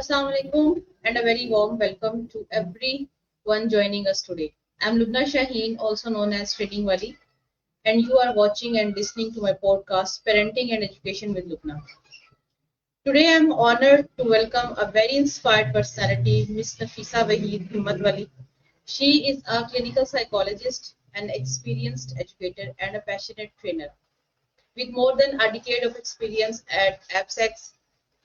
Assalamu alaikum and a very warm welcome to everyone joining us today. I'm Lubna Shaheen, also known as Trading Wali, and you are watching and listening to my podcast, Parenting and Education with Lubna. Today I'm honored to welcome a very inspired personality, Ms. Nafisa Waheed Himmat Wali. She is a clinical psychologist, an experienced educator, and a passionate trainer with more than a decade of experience at APSEX,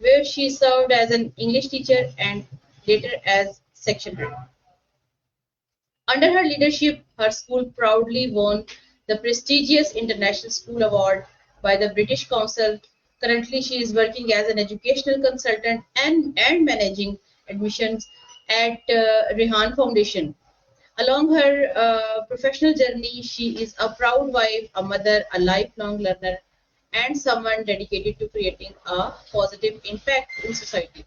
where she served as an English teacher and later as section head. Under her leadership, her school proudly won the prestigious International School Award by the British Council. Currently, she is working as an educational consultant and managing admissions at Rehan Foundation. Along her professional journey, she is a proud wife, a mother, a lifelong learner, and someone dedicated to creating a positive impact in society.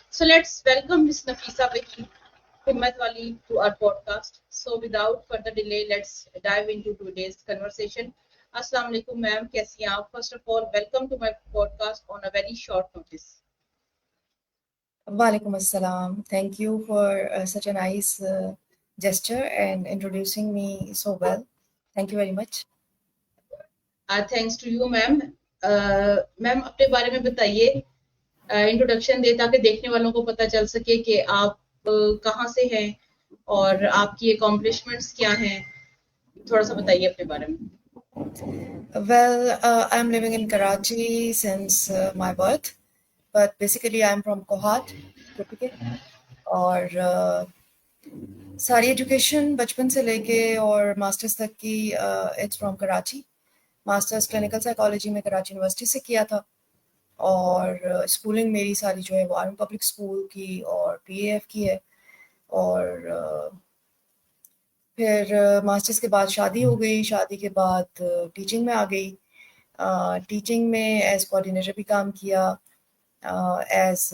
So let's welcome Ms. Nafisa Waheed Himmat Wali to our podcast. So without further delay, let's dive into today's conversation. Assalamu alaikum, ma'am. कैसी हैं आप? First of all, welcome to my podcast on a very short notice. Walaikum assalam. Thank you for such a nice gesture and introducing me so well. Thank you very much. Thanks to you, ma'am. Ma'am अपने बारे में बताइए, introduction दे ताकि देखने वालों को पता चल सके कि आप कहाँ से हैं और आपकी अकॉम्प्लिशमेंट्स क्या हैं. थोड़ा सा बताइए अपने बारे में. Well, I'm living in Karachi since my birth, but basically I'm from Kohat, Kritika. और सारी एजुकेशन बचपन से लेके और मास्टर्स तक की it's from Karachi. Masters clinical psychology में कराची यूनिवर्सिटी से किया था और स्कूलिंग मेरी सारी जो है वो आर्मी पब्लिक स्कूल की और पीएएफ की है. और फिर मास्टर्स के बाद शादी हो गई. शादी के बाद टीचिंग में आ गई. टीचिंग में एज कोऑर्डिनेटर भी काम किया, एज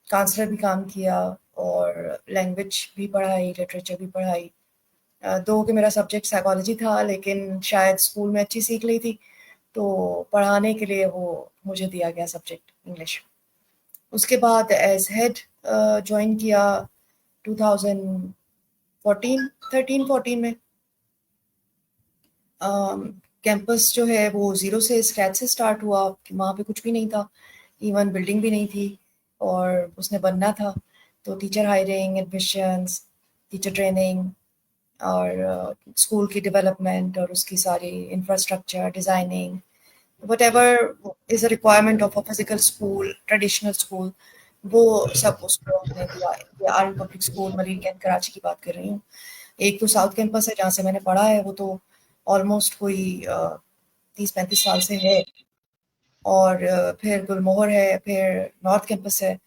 काउंसलर भी काम किया और लैंग्वेज भी पढ़ाई, लिटरेचर भी पढ़ाई. दो कि मेरा सब्जेक्ट साइकोलॉजी था, लेकिन शायद स्कूल में अच्छी सीख ली थी तो पढ़ाने के लिए वो मुझे दिया गया सब्जेक्ट इंग्लिश. उसके बाद एज हेड ज्वाइन किया 2013-14 में. कैंपस जो है वो ज़ीरो से स्क्रैच से स्टार्ट हुआ. वहाँ पे कुछ भी नहीं था, इवन बिल्डिंग भी नहीं थी और उसने बनना था. तो teacher hiring, admissions, teacher training और स्कूल की डेवलपमेंट और उसकी सारी infrastructure designing, whatever is a requirement of a physical school, traditional school, वो सब उसको हमने दिया. ये army public school marine camp Karachi की बात कर रही हूँ. एक तो साउथ कैंपस है जहाँ से मैंने पढ़ा है, वो तो ऑलमोस्ट कोई 30-35 साल से है. और फिर गुलमोहर है, फिर नॉर्थ कैंपस है.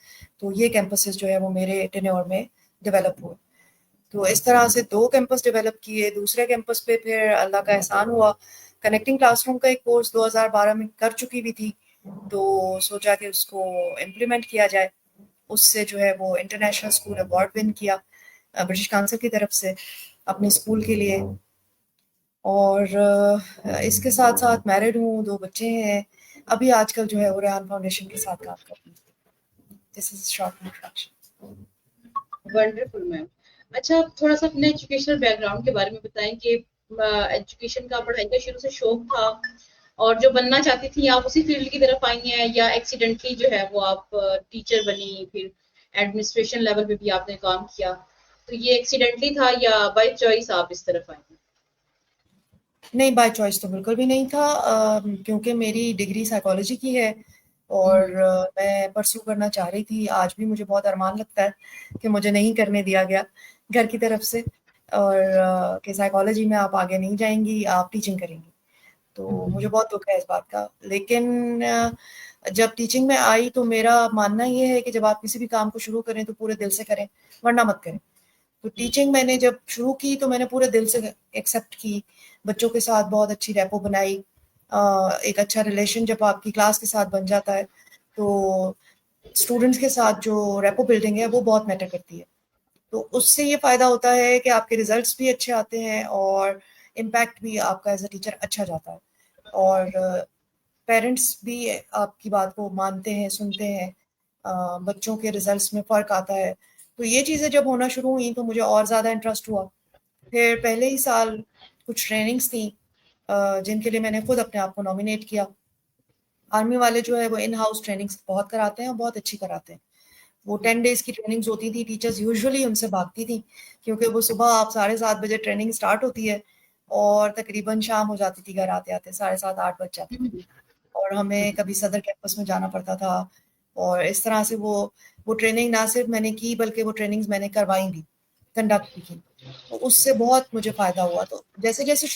तो ये कैंपसेस जो है वो मेरे टेन्योर में डेवलप हुए. तो इस तरह से 2 कैंपस डेवलप किए. दूसरे कैंपस पे फिर अल्लाह का एहसान हुआ, कनेक्टिंग क्लासरूम का एक कोर्स 2012 में कर चुकी भी थी, तो सोचा कि उसको इम्प्लीमेंट किया जाए. उससे जो है वो इंटरनेशनल स्कूल अवार्ड विन किया ब्रिटिश काउंसिल की तरफ से अपने स्कूल के लिए. और इसके साथ साथ मैरिड हूँ, 2 बच्चे हैं. अभी आजकल जो है वो रेहान फाउंडेशन के साथ काम कर रही हूँ. This is short introduction. Wonderful ma'am. अच्छा, थोड़ा सा अपने एजुकेशनल बैकग्राउंड के बारे में बताएं कि एजुकेशन का, पढ़ाई का शुरू से शौक था और जो बनना चाहती थी आप उसी फील्ड की तरफ आई हैं या एक्सीडेंटली जो है वो आप टीचर बनी, फिर एडमिनिस्ट्रेशन लेवल पे भी आपने काम किया, तो ये एक्सीडेंटली था या बाय चॉइस आप इस तरफ आई? नहीं, बाय चॉइस तो बिल्कुल भी नहीं था, क्योंकि मेरी डिग्री साइकोलॉजी की है और मैं परस्यू करना चाह रही थी. आज भी मुझे बहुत अरमान लगता है कि मुझे नहीं करने दिया गया घर की तरफ से, और कि साइकोलॉजी में आप आगे नहीं जाएंगी, आप टीचिंग करेंगी. तो मुझे बहुत दुख है इस बात का. लेकिन जब टीचिंग में आई तो मेरा मानना ये है कि जब आप किसी भी काम को शुरू करें तो पूरे दिल से करें, वरना मत करें. तो टीचिंग मैंने जब शुरू की तो मैंने पूरे दिल से एक्सेप्ट की. बच्चों के साथ बहुत अच्छी रैपो बनाई. एक अच्छा रिलेशन जब आपकी क्लास के साथ बन जाता है तो स्टूडेंट्स के साथ जो रैपो बिल्डिंग है वो बहुत मैटर करती है. तो उससे ये फ़ायदा होता है कि आपके रिजल्ट्स भी अच्छे आते हैं और इम्पैक्ट भी आपका एज अ टीचर अच्छा जाता है. और पेरेंट्स भी आपकी बात को मानते हैं, सुनते हैं. बच्चों के रिजल्ट्स में फ़र्क आता है। तो ये चीज़ें जब होना शुरू हुई तो मुझे और ज़्यादा इंटरेस्ट हुआ। फिर पहले ही साल कुछ ट्रेनिंग्स थी जिनके लिए मैंने खुद अपने आप को नॉमिनेट किया। आर्मी वाले जो है वो इन हाउस ट्रेनिंग्स बहुत कराते हैं और बहुत अच्छी कराते हैं। वो 10 डेज़ की ट्रेनिंग्स होती थी, टीचर्स यूजुअली उनसे भागती थी क्योंकि वो सुबह आप 7:30 बजे ट्रेनिंग स्टार्ट होती है और तकरीबन शाम हो जाती थी घर आते-आते 7:30 8 बज जाते थे। हम्म, और हमें कभी सदर कैंपस में जाना पड़ता था और इस तरह से वो ट्रेनिंग ना सिर्फ मैंने की बल्कि वो ट्रेनिंग्स मैंने करवाई भी, कंडक्ट भी की। तो उससे बहुत मुझे फ़ायदा हुआ। तो जैसे-जैसे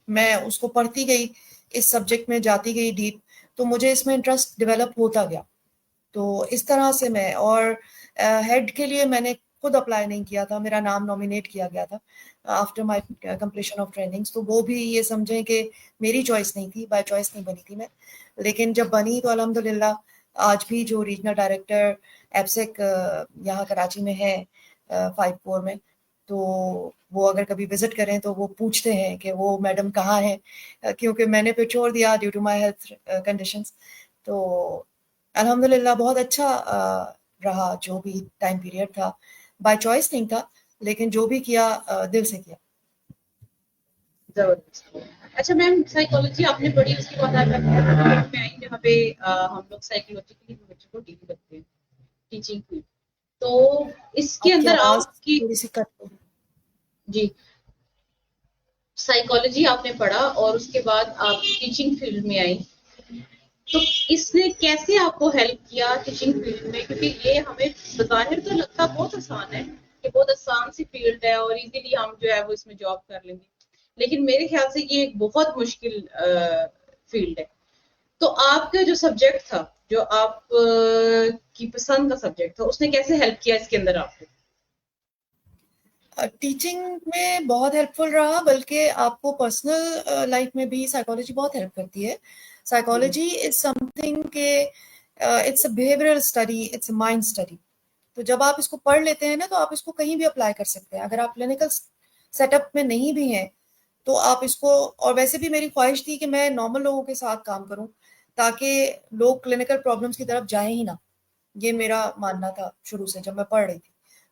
मैं उसको पढ़ती गई, इस सब्जेक्ट में जाती गई डीप, तो मुझे इसमें इंटरेस्ट डेवलप होता गया। तो इस तरह से मैं और हेड के लिए मैंने खुद अप्लाई नहीं किया था, मेरा नाम नॉमिनेट किया गया था after my completion of trainings. तो वो भी ये समझें कि मेरी चॉइस नहीं थी, बाय चॉइस नहीं बनी थी मैं। लेकिन जब बनी तो अल्हम्दुलिल्लाह आज भी जो रीजनल डायरेक्टर एब्सेक यहाँ कराची में है 5 कोर में, तो वो अगर कभी विजिट करें तो वो पूछते हैं कि वो मैडम कहाँ हैं, क्योंकि मैंने फिर छोड़ दिया due to my health conditions. तो अल्हम्दुलिल्लाह बहुत अच्छा रहा जो भी टाइम पीरियड था। बाय चॉइस नहीं था, लेकिन जो भी किया दिल से किया। जबरदस्त। अच्छा मैम, साइकोलॉजी आपने पढ़ी, उसके बाद आप फील्ड में आई जहाँ पे हम लोग साइकोलॉजिकली बच्चों को डील करते हैं, टीचिंग फील्ड। तो इसके आपकी अंदर आवाज़ आपकी थोड़ी-सी कट रही है। जी, साइकोलॉजी आपने पढ़ा और उसके बाद आप टीचिंग फील्ड में आई। तो इसने कैसे आपको हेल्प किया टीचिंग फील्ड में? क्योंकि ये हमें बज़ाहिर तो लगता बहुत आसान है कि बहुत आसान सी फील्ड है और इजीली हम जो है वो इसमें जॉब कर लेंगे, लेकिन मेरे ख्याल से ये एक बहुत मुश्किल फील्ड है। तो आपका जो सब्जेक्ट था, जो आप की पसंद का सब्जेक्ट था, उसने कैसे हेल्प किया इसके अंदर आपको? टीचिंग में बहुत हेल्पफुल रहा, बल्कि आपको पर्सनल लाइफ में भी साइकोलॉजी बहुत हेल्प करती है। साइकोलॉजी इज़ समथिंग के it's a behavioural study, it's a mind study. तो जब आप इसको पढ़ लेते हैं ना तो आप इसको कहीं भी अप्लाई कर सकते हैं। अगर आप क्लिनिकल सेटअप में नहीं भी हैं तो आप इसको, और वैसे भी मेरी ख्वाहिश थी कि मैं नॉर्मल लोगों के साथ काम करूं ताकि लोग क्लिनिकल प्रॉब्लम्स की तरफ जाएं ही ना। ये मेरा मानना था शुरू से जब मैं पढ़ रही थी।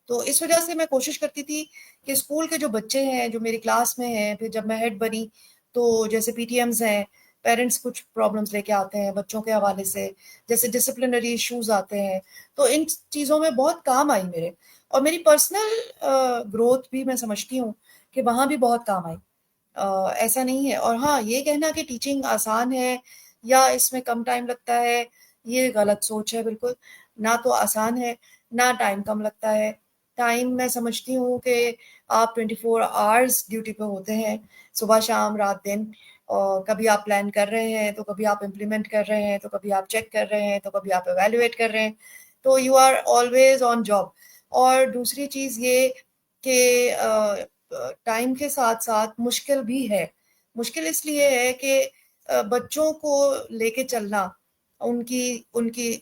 तो इस वजह से मैं कोशिश करती थी कि स्कूल के जो बच्चे हैं जो मेरी क्लास में हैं, फिर जब मैं हेड बनी तो जैसे पीटीएम्स हैं, पेरेंट्स कुछ प्रॉब्लम्स लेके आते हैं बच्चों के हवाले से, जैसे डिसिप्लिनरी इश्यूज आते हैं, तो इन चीज़ों में बहुत काम आई मेरे। और मेरी पर्सनल ग्रोथ भी मैं समझती हूँ कि वहाँ भी बहुत काम आई। ऐसा नहीं है। और हाँ, ये कहना कि टीचिंग आसान है या इसमें कम टाइम लगता है, ये गलत सोच है बिल्कुल। ना तो आसान है, ना टाइम कम लगता है। टाइम मैं समझती हूँ कि आप 24 आवर्स ड्यूटी पे होते हैं, सुबह, शाम, रात, दिन। और कभी आप प्लान कर रहे हैं, तो कभी आप इम्प्लीमेंट कर रहे हैं, तो कभी आप चेक कर रहे हैं, तो कभी आप इवैल्यूएट कर रहे हैं। तो you are always on job. और दूसरी चीज़ ये कि टाइम के साथ-साथ मुश्किल भी है। मुश्किल इसलिए है कि बच्चों को लेके चलना, उनकी उनकी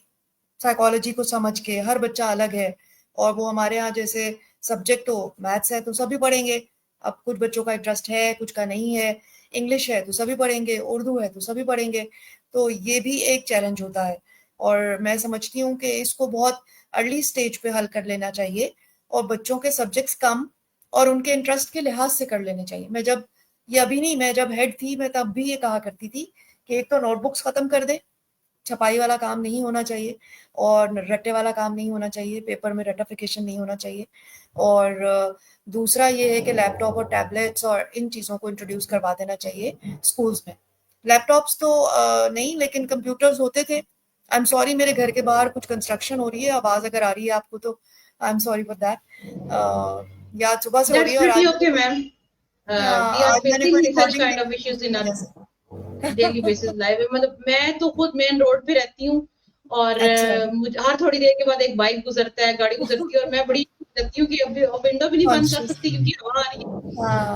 साइकोलॉजी को समझ के, हर बच्चा अलग है। और वो हमारे यहाँ जैसे सब्जेक्ट हो, मैथ्स है तो सभी पढ़ेंगे। अब कुछ बच्चों का इंटरेस्ट है, कुछ का नहीं है। इंग्लिश है तो सभी पढ़ेंगे, उर्दू है तो सभी पढ़ेंगे। तो ये भी एक चैलेंज होता है और मैं समझती हूँ कि इसको बहुत अर्ली स्टेज पे हल कर लेना चाहिए और बच्चों के सब्जेक्ट्स कम और उनके इंटरेस्ट के लिहाज से कर लेने चाहिए। मैं जब ये अभी नहीं, मैं जब हेड थी मैं तब भी ये कहा करती थी कि एक तो नोटबुक्स खत्म कर दें, छपाई वाला काम नहीं होना चाहिए और रट्टे वाला काम नहीं होना चाहिए, पेपर में रट्टाफिकेशन नहीं होना चाहिए। और दूसरा ये है कि लैपटॉप और टैबलेट्स और इन चीज़ों को इंट्रोड्यूस करवा देना चाहिए स्कूल्स में। लैपटॉप्स तो नहीं, लेकिन कंप्यूटर्स होते थे। आई एम सॉरी, मेरे घर के बाहर कुछ कंस्ट्रक्शन हो रही है, आवाज़ अगर आ रही है आपको तो I am sorry for that. या सुबह से हो रही दैट्स है और प्रीटी आज ओके मैम। हाँ, वी आर आज मैंने कोई फेसिंग सच रिकॉर्डिंग काइंड नहीं ऑफ की इश्यूज इस इन वजह से। डेली बेसिस लाइफ में। मतलब मैं तो खुद मेन रोड पे रहती हूँ और अच्छा। मुझे हर थोड़ी देर के बाद एक बाइक गुजरता है, गाड़ी गुजरती है और मैं बड़ी रहती हूँ कि अब विंडो भी नहीं बंद कर कॉन्शियस। सकती क्योंकि हवा आ रही है।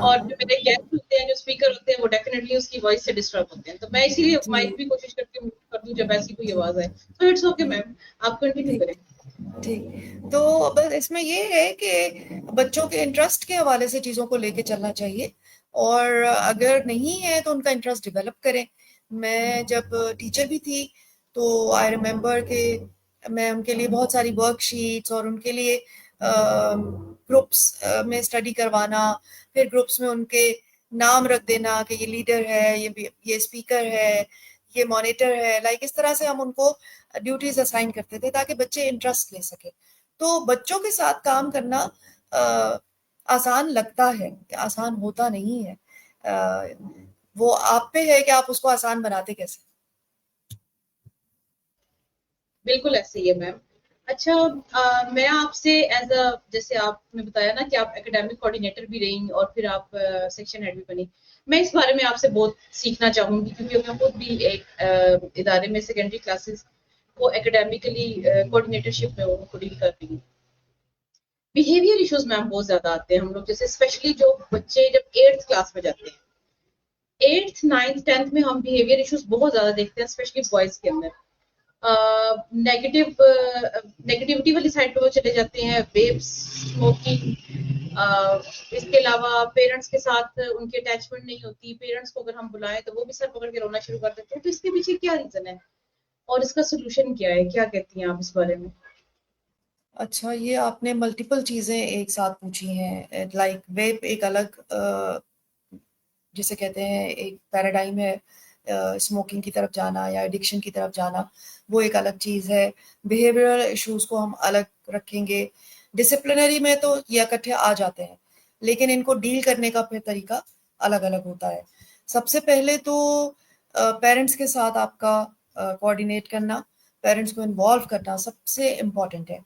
और हाँ। जो मेरे गेस्ट होते हैं, जो स्पीकर होते हैं, वो डेफिनेटली उसकी वॉइस से डिस्टर्ब होते हैं। तो मैं इसीलिए माइक जी। भी कोशिश करती हूँ म्यूट कर दूं जब ऐसी कोई आवाज आए। तो इट्स ओके मैम, आप कंटिन्यू ठीक। करें। ठीक। तो बस इसमें ये है कि बच्चों के इंटरेस्ट के हवाले से चीज़ों को लेके चलना चाहिए और अगर नहीं है तो उनका इंटरेस्ट डेवलप करें। मैं जब टीचर भी थी तो आई रिमेम्बर कि मैं उनके लिए बहुत सारी वर्कशीट्स और उनके लिए ग्रुप्स में स्टडी करवाना, फिर ग्रुप्स में उनके नाम रख देना कि ये लीडर है, ये स्पीकर है, ये मॉनिटर है, लाइक इस तरह से हम उनको ड्यूटीज असाइन करते थे ताकि बच्चे इंटरेस्ट ले सके। तो बच्चों के साथ काम करना आसान लगता है, आसान होता नहीं है। वो आप पे है कि आप उसको आसान बनाते कैसे। बिल्कुल ऐसे ही है मैम। अच्छा, मैं आपसे एज अ, जैसे आपने बताया ना कि आप एकेडमिक कोऑर्डिनेटर भी रही और फिर आप सेक्शन हेड भी बनी। मैं इस बारे में आपसे बहुत सीखना चाहूंगी क्योंकि मैं खुद भी एक इदारे में सेकेंडरी क्लासेस को एकेडमिकली कोऑर्डिनेटरशिप में उनको डील कर रही हूँ। बिहेवियर इश्यूज मैम बहुत ज्यादा आते हैं हम लोग, जैसे स्पेशली जो बच्चे जब 8th क्लास में जाते हैं, 8th 9th 10th में हम बिहेवियर इश्यूज बहुत ज्यादा देखते हैं, स्पेशली बॉयज के अंदर। नेगेटिविटी वाली साइड पे वो चले जाते हैं, वेप्स, स्मोकिंग। इसके अलावा पेरेंट्स के साथ उनकी अटैचमेंट नहीं होती, पेरेंट्स को अगर हम बुलाएं तो वो भी सर पकड़ के रोना शुरू कर देते हैं। तो इसके पीछे क्या रीजन है और इसका सोल्यूशन क्या है, क्या कहती हैं आप इस बारे में? अच्छा, ये आपने मल्टीपल चीजें एक साथ पूछी हैं। लाइक वेप एक अलग जिसे कहते हैं एक पैराडाइम है, स्मोकिंग की तरफ जाना या एडिक्शन की तरफ जाना, वो एक अलग चीज है। बिहेवियरल इश्यूज को हम अलग रखेंगे। डिसिप्लिनरी में तो ये इकट्ठे आ जाते हैं, लेकिन इनको डील करने का फिर तरीका अलग अलग होता है। सबसे पहले तो पेरेंट्स के साथ आपका कोऑर्डिनेट करना, पेरेंट्स को इन्वॉल्व करना सबसे इम्पॉर्टेंट है।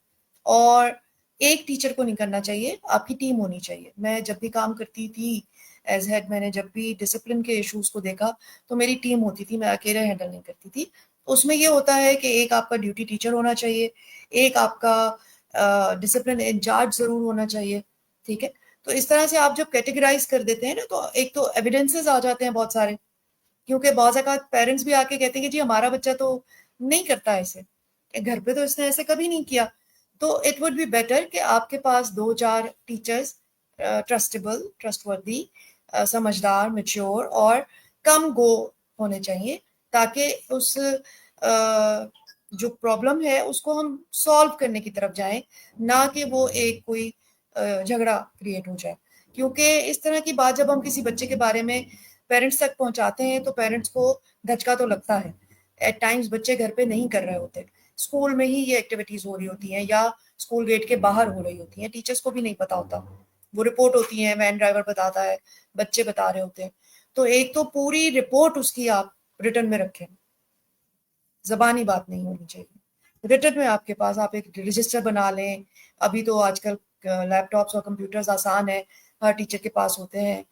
और एक टीचर को नहीं करना चाहिए, आपकी टीम होनी चाहिए। मैं जब भी काम करती थी एज हेड, मैंने जब भी डिसिप्लिन के इश्यूज को देखा तो मेरी टीम होती थी, मैं अकेले हैंडल नहीं करती थी। उसमें ये होता है कि एक आपका ड्यूटी टीचर होना चाहिए, एक आपका डिसिप्लिन इंचार्ज जरूर होना चाहिए। ठीक है, तो इस तरह से आप जब कैटेगराइज कर देते हैं ना, तो एक तो एविडेंसेस आ जाते हैं बहुत सारे, क्योंकि बहुत ज़्यादा पेरेंट्स भी आके कहते हैं कि जी हमारा बच्चा तो नहीं करता ऐसे, घर पे तो इसने ऐसे कभी नहीं किया। तो इट वुड बी बेटर कि आपके पास 2-4 टीचर्स ट्रस्टेबल, ट्रस्टवर्दी, समझदार, मैच्योर और कम गो होने चाहिए, ताकि उस जो प्रॉब्लम है उसको हम सॉल्व करने की तरफ जाएं, ना कि वो एक कोई झगड़ा क्रिएट हो जाए। क्योंकि इस तरह की बात जब हम किसी बच्चे के बारे में पेरेंट्स तक पहुंचाते हैं तो पेरेंट्स को धचका तो लगता है। एट टाइम्स बच्चे घर पे नहीं कर रहे होते, स्कूल में ही ये एक्टिविटीज हो रही होती हैं या स्कूल गेट के बाहर हो रही होती हैं, टीचर्स को भी नहीं पता होता। वो रिपोर्ट होती है, वैन ड्राइवर बताता है, बच्चे बता रहे होते हैं। तो एक तो पूरी रिपोर्ट उसकी आप रिटर्न में रखें, जबानी बात नहीं होनी चाहिए। रिटर्न में आपके पास आप एक रजिस्टर बना लें। अभी तो आजकल लैपटॉप्स और कंप्यूटर्स आसान है, हर टीचर के पास होते हैं।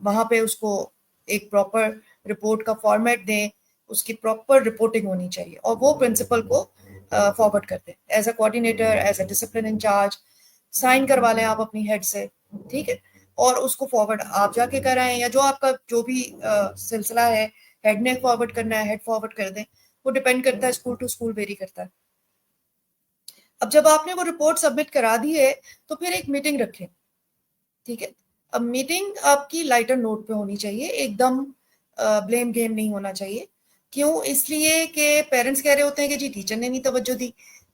वहाँ पे उसको एक प्रॉपर रिपोर्ट का फॉर्मेट दें, उसकी प्रॉपर रिपोर्टिंग होनी चाहिए और वो प्रिंसिपल को फॉरवर्ड कर दें as a coordinator, as a discipline incharge. Sign करवा लें आप अपनी हेड से, ठीक है, और उसको फॉरवर्ड आप जाके कराएं या जो आपका जो भी सिलसिला है, हेड ने फॉरवर्ड करना है, हेड फॉरवर्ड कर दें। वो डिपेंड करता है, स्कूल टू स्कूल वेरी करता है। अब जब आपने वो रिपोर्ट सबमिट करा दी है तो फिर एक मीटिंग रखें। ठीक है, अब मीटिंग आपकी लाइटर नोट पे होनी चाहिए, एकदम ब्लेम गेम नहीं होना चाहिए। क्यों? इसलिए कि पेरेंट्स कह रहे होते हैं कि जी टीचर ने नहीं तवज्जो दी,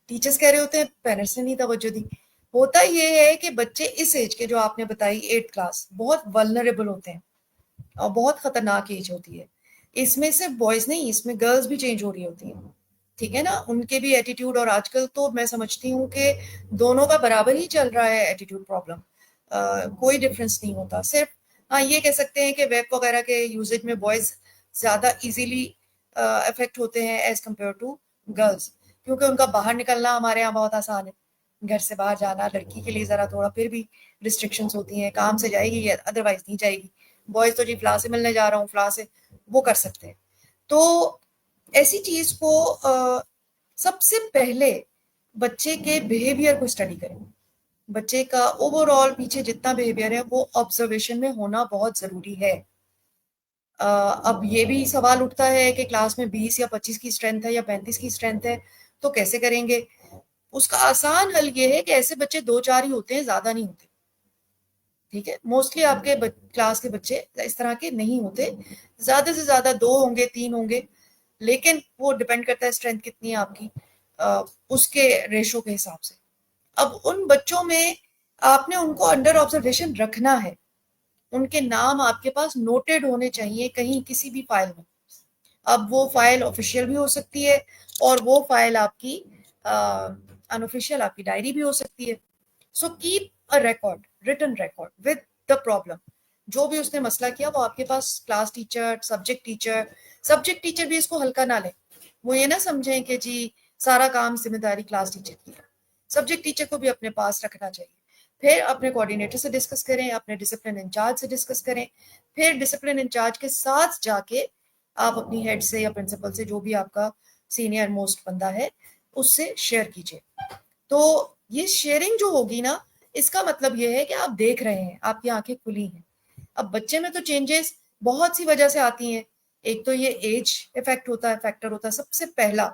टीचर्स कह रहे होते हैं पेरेंट्स ने नहीं तवज्जो दी। होता ये है कि बच्चे इस एज के जो आपने बताई 8th क्लास, बहुत वल्नरेबल होते हैं और बहुत खतरनाक एज होती है। इसमें सिर्फ बॉयज नहीं, इसमें गर्ल्स भी चेंज हो रही होती हैं। ठीक है ना, उनके भी एटीट्यूड, और आजकल तो मैं समझती हूँ कि दोनों का बराबर ही चल रहा है एटीट्यूड प्रॉब्लम। कोई डिफरेंस नहीं होता। सिर्फ हाँ ये कह सकते हैं कि वेब वगैरह के यूजेज में बॉयज ज्यादा इजीली अफेक्ट होते हैं एज कम्पेयर टू गर्ल्स, क्योंकि उनका बाहर निकलना हमारे यहाँ बहुत आसान है। घर से बाहर जाना लड़की के लिए जरा थोड़ा फिर भी रिस्ट्रिक्शंस होती हैं, काम से जाएगी या अदरवाइज नहीं जाएगी। बॉयज तो जी फ्ला से मिलने जा रहा हूँ, फ्ला से वो कर सकते हैं। तो ऐसी चीज को सबसे पहले बच्चे के बिहेवियर को स्टडी करें। बच्चे का ओवरऑल पीछे जितना बिहेवियर है वो ऑब्जर्वेशन में होना बहुत जरूरी है। अब ये भी सवाल उठता है कि क्लास में 20 या 25 की स्ट्रेंथ है या 35 की स्ट्रेंथ है, तो कैसे करेंगे? उसका आसान हल ये है कि ऐसे बच्चे 2-4 ही होते हैं, ज्यादा नहीं होते। ठीक है, मोस्टली आपके क्लास के बच्चे इस तरह के नहीं होते, ज्यादा से ज्यादा 2 होंगे, 3 होंगे। लेकिन वो डिपेंड करता है स्ट्रेंथ कितनी है आपकी। उसके रेशो के हिसाब से। अब उन बच्चों में आपने उनको अंडर ऑब्जर्वेशन रखना है, उनके नाम आपके पास नोटेड होने चाहिए कहीं किसी भी फाइल में। अब वो फाइल ऑफिशियल भी हो सकती है और वो फाइल आपकी अनऑफिशियल आपकी डायरी भी हो सकती है। So keep a record, written record with the problem. जो भी उसने मसला किया वो आपके पास क्लास टीचर, सब्जेक्ट टीचर भी इसको हल्का ना ले। वो ये ना समझें कि जी सारा काम जिम्मेदारी क्लास टीचर की है। सब्जेक्ट टीचर को भी अपने पास रखना चाहिए। फिर अपने कोऑर्डिनेटर से डिस्कस करें, अपने डिसिप्लिन इंचार्ज से डिस्कस करें, फिर डिसिप्लिन इंचार्ज के साथ जाके आप अपनी हेड से या प्रिंसिपल से, जो भी आपका सीनियर मोस्ट बंदा है, उससे शेयर कीजिए। तो ये शेयरिंग जो होगी ना, इसका मतलब ये है कि आप देख रहे हैं, आपकी आंखें खुली हैं। अब बच्चे में तो चेंजेस बहुत सी वजह से आती हैं। एक तो ये एज इफेक्ट होता है, फैक्टर होता है सबसे पहला।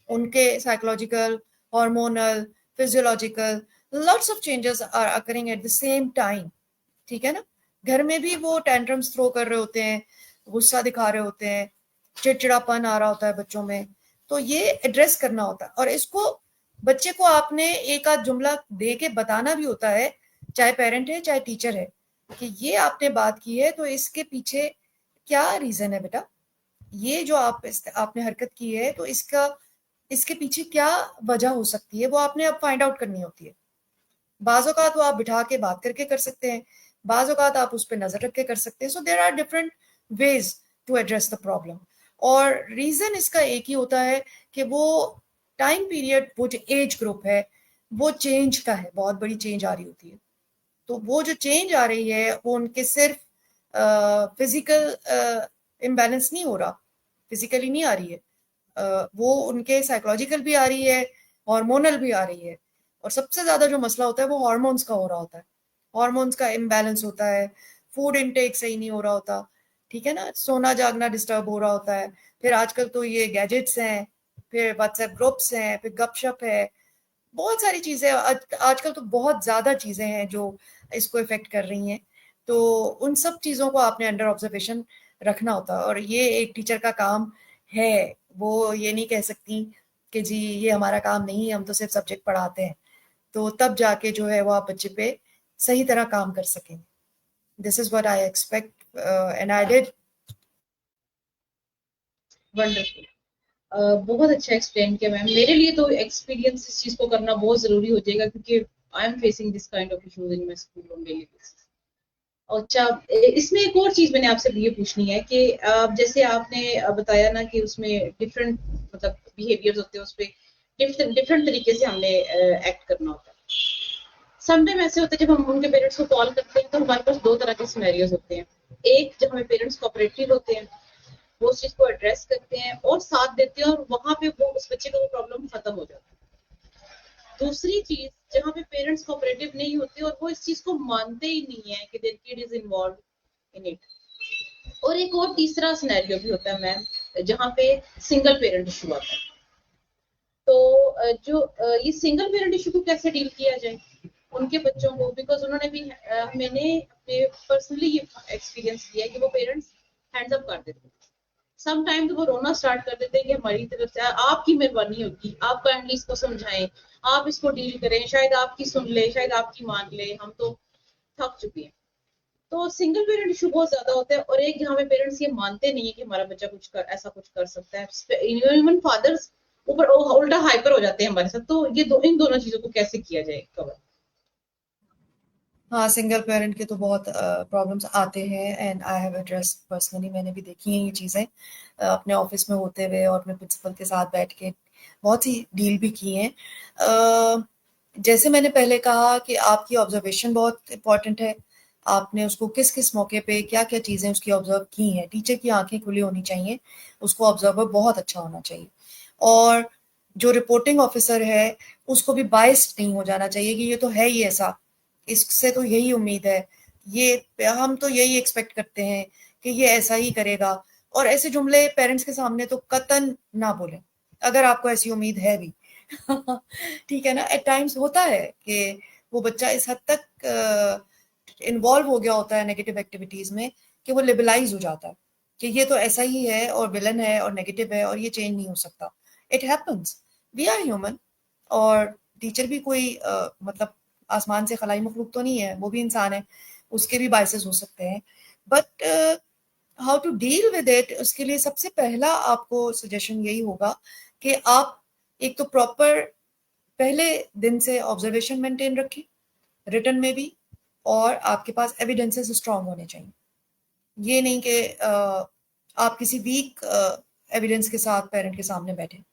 उनके psychological, hormonal, physiological lots of changes are occurring at the same time. ठीक है ना? घर में भी वो टेंट्रम्स थ्रो कर रहे होते हैं, गुस्सा दिखा रहे होते हैं, चिड़चिड़ापन आ रहा होता है बच्चों में। तो ये एड्रेस करना होता है और इसको बच्चे को आपने एक आध जुमला दे के बताना भी होता है, चाहे पेरेंट है चाहे टीचर है, कि ये आपने बात की है तो इसके पीछे क्या रीजन है बेटा, ये जो आपने हरकत की है तो इसके पीछे क्या वजह हो सकती है, वो आपने अब फाइंड आउट करनी होती है। बाज़ औक़ात वो आप बिठा के बात करके कर सकते हैं, बाज़ औक़ात आप उस पे नज़र रख के कर सकते हैं। So there are different ways to address the problem. और रीज़न इसका एक ही होता है कि वो टाइम पीरियड, वो जो एज ग्रुप है, वो चेंज का है, बहुत बड़ी चेंज आ रही होती है। तो वो जो चेंज आ रही है वो उनके सिर्फ फिजिकल इम्बैलेंस नहीं हो रहा, फिजिकली नहीं आ रही है, वो उनके साइकोलॉजिकल भी आ रही है, हार्मोनल भी आ रही है। और सबसे ज्यादा जो मसला होता है वो हार्मोन्स का हो रहा होता है, हार्मोन्स का इम्बैलेंस होता है, फूड इनटेक सही नहीं हो रहा होता, ठीक है ना, सोना जागना डिस्टर्ब हो रहा होता है। फिर आजकल तो ये गैजेट्स हैं, फिर व्हाट्सएप ग्रुप्स हैं, फिर गपशप है, बहुत सारी चीजें आजकल तो बहुत ज्यादा चीजें हैं जो इसको इफेक्ट कर रही हैं। तो उन सब चीजों को आपने अंडर ऑब्जर्वेशन रखना होता है और ये एक टीचर का काम है। वो ये नहीं कह सकती कि जी ये हमारा काम नहीं है, हम तो सिर्फ सब्जेक्ट पढ़ाते हैं। तो तब जाके जो है वो आप बच्चे पे सही तरह काम कर सकें। This is what I expect and I did. Wonderful. बहुत अच्छा एक्सप्लेन किया मैम। मेरे लिए तो एक्सपीरियंस इस चीज को करना बहुत जरूरी हो जाएगा क्योंकि I am facing this kind of issues in my school on daily basis. अच्छा, इसमें एक और चीज मैंने आपसे ये पूछनी है कि जैसे आपने बताया ना कि उसमें डिफरेंट मतलब बिहेवियर्स होते हैं, उस पर डिफरेंट तरीके से हमने एक्ट करना होता है। समटाइम ऐसे होते हैं जब हम उनके पेरेंट्स को कॉल करते हैं तो हमारे पास दो तरह के सिनेरियोज होते हैं। एक जब हमें पेरेंट्स कोऑपरेटिव होते हैं, वो उस चीज को एड्रेस करते हैं और साथ देते हैं और वहां पे वो उस बच्चे का वो प्रॉब्लम खत्म हो जाता है। दूसरी चीज जहाँ पे पेरेंट्स कोऑपरेटिव नहीं होते और वो इस चीज को मानते ही नहीं है कि their kid is involve in it. और एक और तीसरा सिनेरियो भी होता है मैम, जहाँ पे सिंगल पेरेंट इशू आता है। तो जो ये सिंगल पेरेंट इशू को कैसे डील किया जाए उनके बच्चों को, बिकॉज उन्होंने भी मैंने पर्सनली ये एक्सपीरियंस किया है कि वो पेरेंट्स हैंड्स अप कर देते हैं। सम टाइम तो वो रोना स्टार्ट कर देते हैं कि हमारी तरफ से आपकी मेहरबानी होगी, आप काइंडली इसको समझाएं, आप इसको डील करें, शायद आपकी सुन ले, शायद आपकी मान ले, हम तो थक चुके हैं। तो सिंगल पेरेंट इशू बहुत ज्यादा होता है और एक जहाँ पे पेरेंट्स ये मानते नहीं है कि हमारा बच्चा ऐसा कुछ कर सकता है। इवन फादर्स ऊपर उल्टा हाइपर हो जाते हैं हमारे साथ। तो ये इन दोनों चीजों को कैसे किया जाए कवर? हाँ, सिंगल पेरेंट के तो बहुत प्रॉब्लम्स आते हैं and I have addressed personally. मैंने भी देखी हैं ये चीज़ें अपने ऑफिस में होते हुए और अपने प्रिंसिपल के साथ बैठ के बहुत सी डील भी की हैं। जैसे मैंने पहले कहा कि आपकी ऑब्जर्वेशन बहुत इम्पॉर्टेंट है। आपने उसको किस किस मौके पे क्या क्या चीज़ें उसकी ऑब्जर्व की हैं, टीचर की आंखें खुली होनी चाहिए, उसको ऑब्जर्वर बहुत अच्छा होना चाहिए। और जो रिपोर्टिंग ऑफिसर है उसको भी बाइस्ड नहीं हो जाना चाहिए कि ये तो है ही ऐसा, इससे तो यही उम्मीद है, ये हम तो यही एक्सपेक्ट करते हैं कि ये ऐसा ही करेगा। और ऐसे जुमले पेरेंट्स के सामने तो कतन ना बोलें अगर आपको ऐसी उम्मीद है भी। ठीक है ना? एट टाइम्स होता है कि वो बच्चा इस हद तक इन्वॉल्व हो गया होता है नेगेटिव एक्टिविटीज में कि वो लिबलाइज हो जाता है कि ये तो ऐसा ही है और विलन है और नेगेटिव है और ये चेंज नहीं हो सकता। It happens, we are human, और टीचर भी कोई मतलब आसमान से खलाई मखलूक तो नहीं है, वो भी इंसान है, उसके भी बायसेस हो सकते हैं। But how to deal with it, उसके लिए सबसे पहला आपको सजेशन यही होगा कि आप एक तो प्रॉपर पहले दिन से ऑब्जर्वेशन मेंटेन रखें, रिटर्न में भी, और आपके पास एविडेंसेस स्ट्रांग होने चाहिए। ये नहीं कि आप किसी वीक एविडेंस के साथ पेरेंट के सामने बैठे।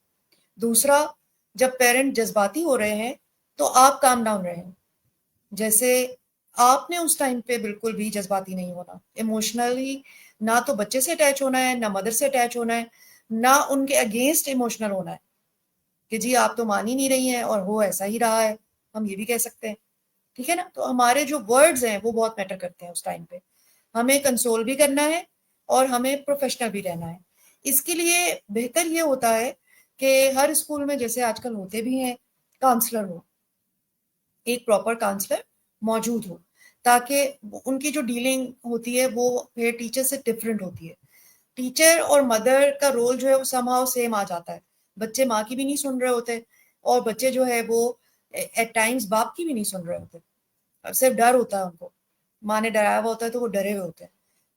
दूसरा, जब पेरेंट जज्बाती हो रहे हैं तो आप काम डाउन रहें। जैसे आपने उस टाइम पे बिल्कुल भी जज्बाती नहीं होना, इमोशनली ना तो बच्चे से अटैच होना है, ना मदर से अटैच होना है, ना उनके अगेंस्ट इमोशनल होना है कि जी आप तो मान ही नहीं रही हैं और हो ऐसा ही रहा है, हम ये भी कह सकते हैं। ठीक है ना? तो हमारे जो वर्ड्स हैं वो बहुत मैटर करते हैं उस टाइम पे। हमें कंसोल भी करना है और हमें प्रोफेशनल भी रहना है। इसके लिए बेहतर ये होता है कि हर स्कूल में जैसे आजकल होते भी हैं, काउंसलर हो, एक प्रॉपर काउंसलर मौजूद हो, ताकि उनकी जो डीलिंग होती है वो फिर टीचर से डिफरेंट होती है। टीचर और मदर का रोल जो है वो समहाउ सेम आ जाता है। बच्चे माँ की भी नहीं सुन रहे होते, और बच्चे जो है वो एट टाइम्स बाप की भी नहीं सुन रहे होते। सिर्फ डर होता है उनको, माँ ने डराया हुआ होता है तो वो डरे हुए होते हैं।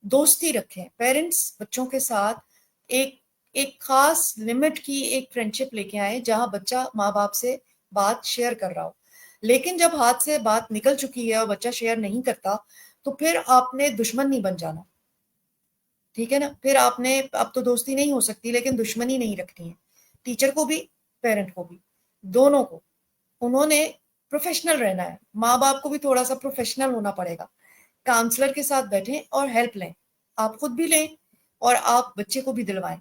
दोस्ती रखें, पेरेंट्स बच्चों के साथ एक एक खास लिमिट की एक फ्रेंडशिप लेके आए जहां बच्चा माँ बाप से बात शेयर कर रहा हो। लेकिन जब हाथ से बात निकल चुकी है और बच्चा शेयर नहीं करता, तो फिर आपने दुश्मन नहीं बन जाना। ठीक है ना? फिर आपने, अब तो दोस्ती नहीं हो सकती लेकिन दुश्मनी नहीं रखनी है, टीचर को भी पेरेंट को भी, दोनों को। उन्होंने प्रोफेशनल रहना है, माँ बाप को भी थोड़ा सा प्रोफेशनल होना पड़ेगा। काउंसलर के साथ बैठें और हेल्प लें, आप खुद भी लें और आप बच्चे को भी दिलवाएं।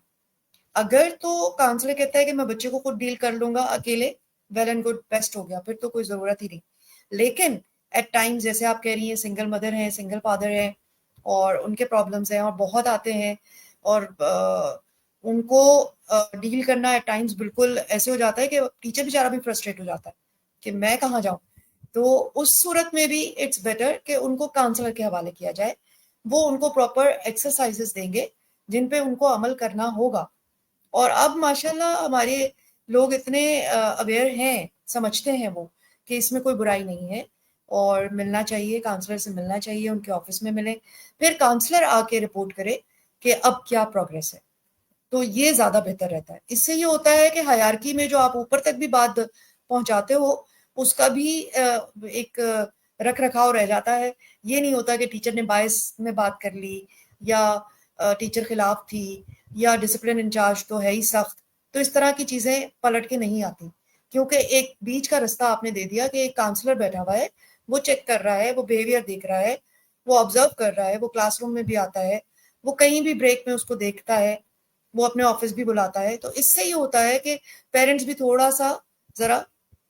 अगर तो काउंसलर कहता है कि मैं बच्चे को खुद डील कर लूंगा अकेले, वेल एंड गुड, बेस्ट हो गया, फिर तो कोई जरूरत ही नहीं। लेकिन एट टाइम्स जैसे आप कह रही हैं, सिंगल मदर है, सिंगल फादर है, और उनके प्रॉब्लम्स हैं और बहुत आते हैं, और उनको डील करना एट टाइम्स बिल्कुल ऐसे हो जाता है कि टीचर बेचारा भी फ्रस्ट्रेट हो जाता है कि मैं कहाँ जाऊं। तो उस सूरत में भी इट्स बेटर कि उनको काउंसलर के हवाले किया जाए। वो उनको प्रॉपर एक्सरसाइजेस देंगे जिन पे उनको अमल करना होगा। और अब माशाल्लाह हमारे लोग इतने अवेयर हैं, समझते हैं वो कि इसमें कोई बुराई नहीं है, और मिलना चाहिए, काउंसलर से मिलना चाहिए, उनके ऑफिस में मिलें, फिर काउंसलर आके रिपोर्ट करे कि अब क्या प्रोग्रेस है। तो ये ज्यादा बेहतर रहता है। इससे ये होता है कि हायरार्की में जो आप ऊपर तक भी बात पहुंचाते हो, उसका भी एक रख रखाव रह जाता है। ये नहीं होता कि टीचर ने बायस में बात कर ली, या टीचर खिलाफ थी, या डिसिप्लिन इंचार्ज तो है ही सख्त। तो इस तरह की चीजें पलट के नहीं आती, क्योंकि एक बीच का रास्ता आपने दे दिया कि एक काउंसलर बैठा हुआ है, वो चेक कर रहा है, वो बिहेवियर देख रहा है, वो ऑब्जर्व कर रहा है, वो क्लासरूम में भी आता है, वो कहीं भी ब्रेक में उसको देखता है, वो अपने ऑफिस भी बुलाता है। तो इससे ये होता है कि पेरेंट्स भी थोड़ा सा जरा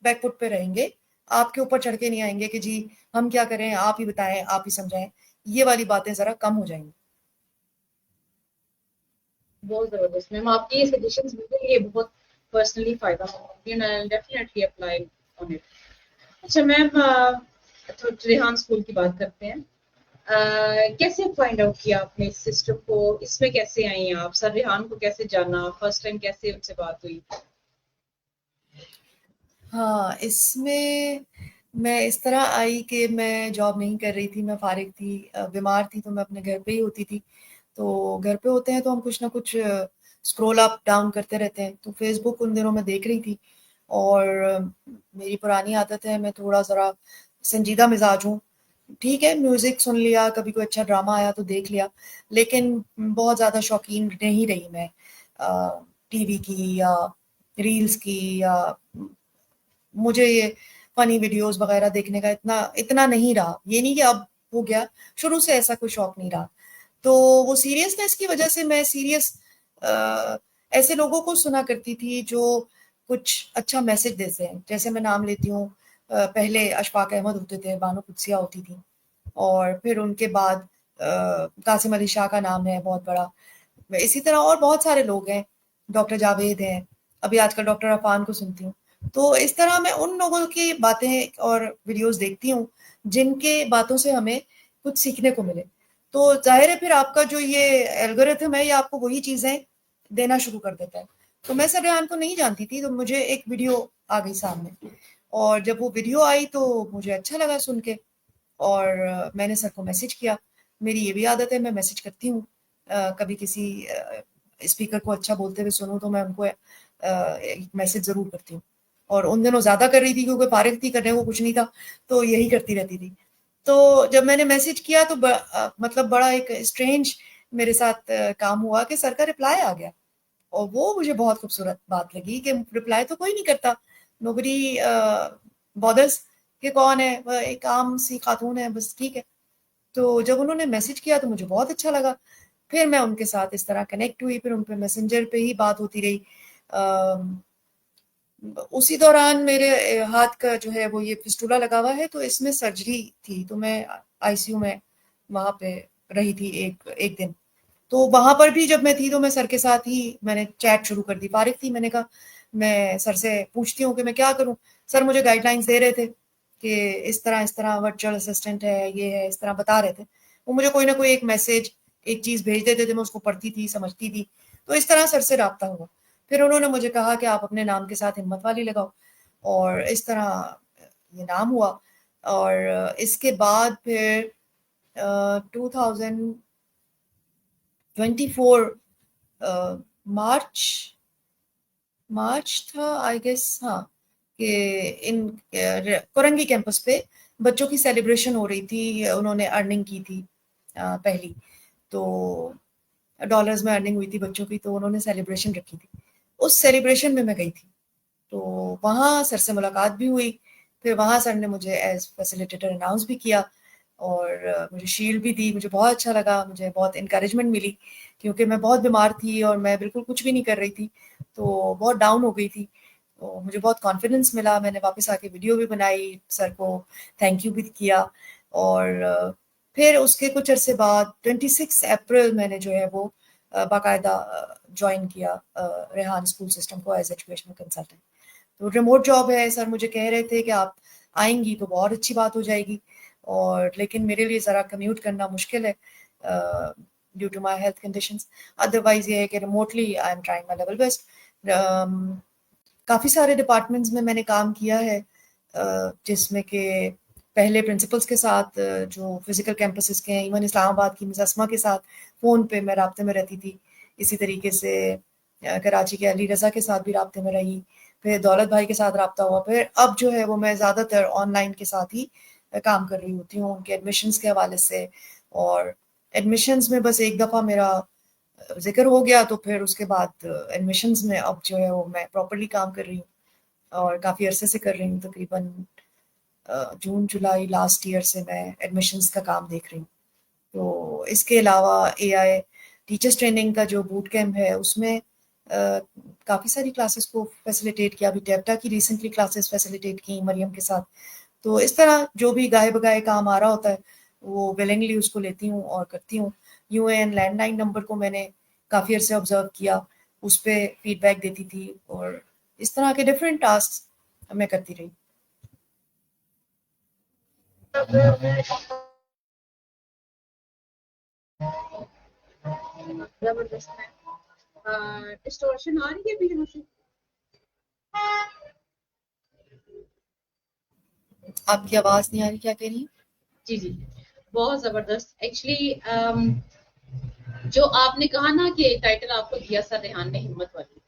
बैकफुट पे रहेंगे, आपके ऊपर चढ़ के नहीं आएंगे कि जी हम क्या करें, आप ही बताएं, आप ही समझाएं। ये वाली बातें जरा कम हो जाएंगी। बहुत जबरदस्त मैम, आपकी ये सजेशंस मुझे ये बहुत पर्सनली फायदा होंगे and I will definitely apply on it. अच्छा मैम, तो रेहान स्कूल की बात करते हैं। कैसे फाइंड आउट किया आपने इस सिस्टम को, इसमें कैसे आई आप, सर रेहान को कैसे जाना, फर्स्ट टाइम कैसे उनसे बात हुई? हाँ, इसमें मैं इस तरह आई कि मैं जॉब नहीं कर रही थी, मैं फारिग थी, बीमार थी, तो मैं अपने घर पे ही होती थी। तो घर पे होते हैं तो हम कुछ ना कुछ स्क्रॉल अप डाउन करते रहते हैं। तो फेसबुक उन दिनों में देख रही थी, और मेरी पुरानी आदत है, मैं थोड़ा ज़रा संजीदा मिजाज हूँ। ठीक है, म्यूजिक सुन लिया, कभी कोई अच्छा ड्रामा आया तो देख लिया, लेकिन बहुत ज़्यादा शौकीन नहीं रही मैं टीवी की या रील्स की, या मुझे ये फनी वीडियोस वगैरह देखने का इतना इतना नहीं रहा। ये नहीं कि अब हो गया, शुरू से ऐसा कोई शौक नहीं रहा। तो वो सीरियसनेस की वजह से मैं सीरियस ऐसे लोगों को सुना करती थी जो कुछ अच्छा मैसेज देते हैं। जैसे मैं नाम लेती हूँ, पहले अशफाक अहमद होते थे, बानो कुद्सिया होती थी, और फिर उनके बाद कासिम अली शाह का नाम है बहुत बड़ा। इसी तरह और बहुत सारे लोग हैं, डॉक्टर जावेद हैं, अभी आजकल डॉक्टर अफान को सुनती हूँ। तो इस तरह मैं उन लोगों की बातें और वीडियोस देखती हूँ जिनके बातों से हमें कुछ सीखने को मिले। तो जाहिर है फिर आपका जो ये एल्गोरिथम है, ये आपको वही चीजें देना शुरू कर देता है। तो मैं सर रेहान को नहीं जानती थी, तो मुझे एक वीडियो आ गई सामने, और जब वो वीडियो आई तो मुझे अच्छा लगा सुन के, और मैंने सर को मैसेज किया। मेरी ये भी आदत है, मैं मैसेज करती हूँ। कभी किसी स्पीकर को अच्छा बोलते हुए सुनूँ तो मैं उनको एक मैसेज ज़रूर करती हूँ, और उन दिनों ज़्यादा कर रही थी क्योंकि फारिग थी, करने को कुछ नहीं था, तो यही करती रहती थी। तो जब मैंने मैसेज किया तो मतलब बड़ा एक स्ट्रेंज मेरे साथ काम हुआ कि सर का रिप्लाई आ गया, और वो मुझे बहुत खूबसूरत बात लगी कि रिप्लाई तो कोई नहीं करता, नोबडी बॉदर्स कि कौन है, वह एक आम सी खातून है, बस ठीक है। तो जब उन्होंने मैसेज किया तो मुझे बहुत अच्छा लगा। फिर मैं उनके साथ इस तरह कनेक्ट हुई, फिर उन पे मैसेंजर पे ही बात होती रही। उसी दौरान मेरे हाथ का जो है वो ये फिस्टुला लगा हुआ है, तो इसमें सर्जरी थी, तो मैं आईसीयू में वहाँ पे रही थी एक एक दिन। तो वहाँ पर भी जब मैं थी तो मैं सर के साथ ही मैंने चैट शुरू कर दी, फारिग थी, मैंने कहा मैं सर से पूछती हूँ कि मैं क्या करूँ। सर मुझे गाइडलाइंस दे रहे थे कि इस तरह वर्चुअल असिस्टेंट है, ये है, इस तरह बता रहे थे। वो मुझे कोई ना कोई एक मैसेज, एक चीज़ भेज देते थे, मैं उसको पढ़ती थी, समझती थी। तो इस तरह सर से राब्ता हुआ। फिर उन्होंने मुझे कहा कि आप अपने नाम के साथ हिम्मत वाली लगाओ, और इस तरह ये नाम हुआ। और इसके बाद फिर 2024 मार्च मार्च था आई गेस, हाँ, कि इन कोरंगी कैंपस पे बच्चों की सेलिब्रेशन हो रही थी, उन्होंने अर्निंग की थी पहली, तो डॉलर्स में अर्निंग हुई थी बच्चों की, तो उन्होंने सेलिब्रेशन रखी थी। उस सेलिब्रेशन में मैं गई थी, तो वहाँ सर से मुलाकात भी हुई। फिर वहाँ सर ने मुझे एज फैसिलिटेटर अनाउंस भी किया, और मुझे शील्ड भी दी। मुझे बहुत अच्छा लगा, मुझे बहुत इंकरेजमेंट मिली, क्योंकि मैं बहुत बीमार थी और मैं बिल्कुल कुछ भी नहीं कर रही थी, तो बहुत डाउन हो गई थी। तो मुझे बहुत कॉन्फिडेंस मिला, मैंने वापस आके वीडियो भी बनाई, सर को थैंक यू भी किया। और फिर उसके कुछ अरसे बाद 26 अप्रैल मैंने जो है वो बाकायदा ज्वाइन किया रेहान स्कूल सिस्टम को एज एजुकेशनल कंसल्टेंट। तो रिमोट जॉब है, सर मुझे कह रहे थे कि आप आएंगी तो बहुत अच्छी बात हो जाएगी, और लेकिन मेरे लिए ज़रा कम्यूट करना मुश्किल है due to my health conditions. Otherwise ये है कि remotely I am trying my level best. काफ़ी सारे डिपार्टमेंट्स में मैंने काम किया है, जिसमें कि पहले प्रिंसिपल्स के साथ जो फिजिकल कैंपसेस के हैं, इवन इस्लामाबाद की मिस अस्मा के साथ फ़ोन पे मैं राब्ते में रहती थी। इसी तरीके से कराची के अली रज़ा के साथ भी राब्ते में रही, फिर दौलत भाई के साथ राब्ता हुआ। फिर अब जो है वो मैं ज़्यादातर ऑनलाइन के साथ ही काम कर रही होती हूँ उनके एडमिशन्स के हवाले से। और एडमिशन्स में बस एक दफ़ा मेरा ज़िक्र हो गया, तो फिर उसके बाद एडमिशन्स में अब जो है वो मैं प्रॉपर्ली काम कर रही हूँ, और काफ़ी अरसे से कर रही हूँ, तकरीबन जून जुलाई लास्ट ईयर से मैं एडमिशन्स का काम देख रही हूँ। तो इसके अलावा एआई टीचर्स ट्रेनिंग का जो बूट कैंप है उसमें काफ़ी सारी क्लासेस को फैसिलिटेट किया। अभी टेप्टा की रिसेंटली क्लासेस फैसिलिटेट की मरियम के साथ। तो इस तरह जो भी गाहे बगाए काम आ रहा होता है वो विलिंगली उसको लेती हूँ और करती हूँ। यूएएन लैंडलाइन नंबर को मैंने काफ़ी अर्से ऑब्जर्व किया, उस पर फीडबैक देती थी, और इस तरह के डिफरेंट टास्क मैं करती रही। जबरदस्त है। डिस्टॉर्शन आ रही है अभी यहाँ से? आपकी आवाज़ नहीं आ रही, क्या कह रही है? जी जी, बहुत जबरदस्त। एक्चुअली जो आपने कहा ना कि टाइटल आपको दिया सर रेहान ने, हिम्मत वाली,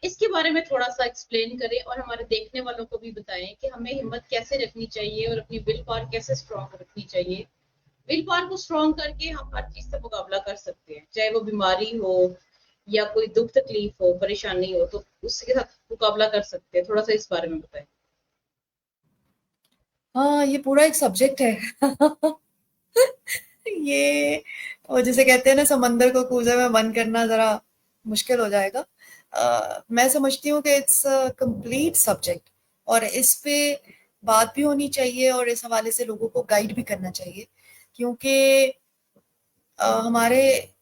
इसके बारे में थोड़ा सा एक्सप्लेन करें और हमारे देखने वालों को भी बताएं कि हमें हिम्मत कैसे रखनी चाहिए और अपनी विल पावर कैसे स्ट्रॉन्ग रखनी चाहिए। विल पावर को स्ट्रॉन्ग करके हम हर चीज से मुकाबला कर सकते हैं, चाहे वो बीमारी हो या कोई दुख तकलीफ हो, परेशानी हो, तो उसके साथ मुकाबला कर सकते हैं। थोड़ा सा इस बारे में बताएं। हाँ, ये पूरा एक सब्जेक्ट है। ये, और जिसे कहते हैं ना, समंदर को कूजे में बंद करना जरा मुश्किल हो जाएगा। मैं समझती हूँ कि इट्स कंप्लीट सब्जेक्ट, और इस पे बात भी होनी चाहिए, और इस हवाले से लोगों को गाइड भी करना चाहिए, क्योंकि हमारे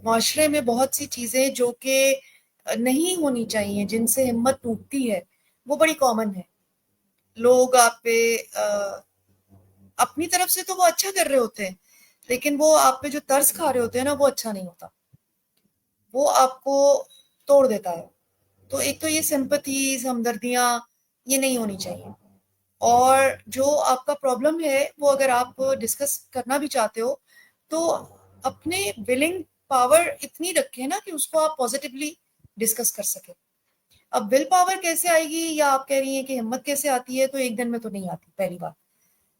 माशरे में बहुत सी चीज़ें जो कि नहीं होनी चाहिए, जिनसे हिम्मत टूटती है, वो बड़ी कॉमन है। लोग आप पे अपनी तरफ से तो वो अच्छा कर रहे होते हैं, लेकिन वो आप पे जो तर्स खा रहे होते हैं ना, वो अच्छा नहीं होता, वो आपको तोड़ देता है। तो एक तो ये सिंपैथी, हमदर्दियाँ ये नहीं होनी चाहिए। और जो आपका प्रॉब्लम है वो अगर आप डिस्कस करना भी चाहते हो तो अपने विलिंग पावर इतनी रखें ना कि उसको आप पॉजिटिवली डिस्कस कर सकें। अब विल पावर कैसे आएगी, या आप कह रही हैं कि हिम्मत कैसे आती है, तो एक दिन में तो नहीं आती। पहली बात,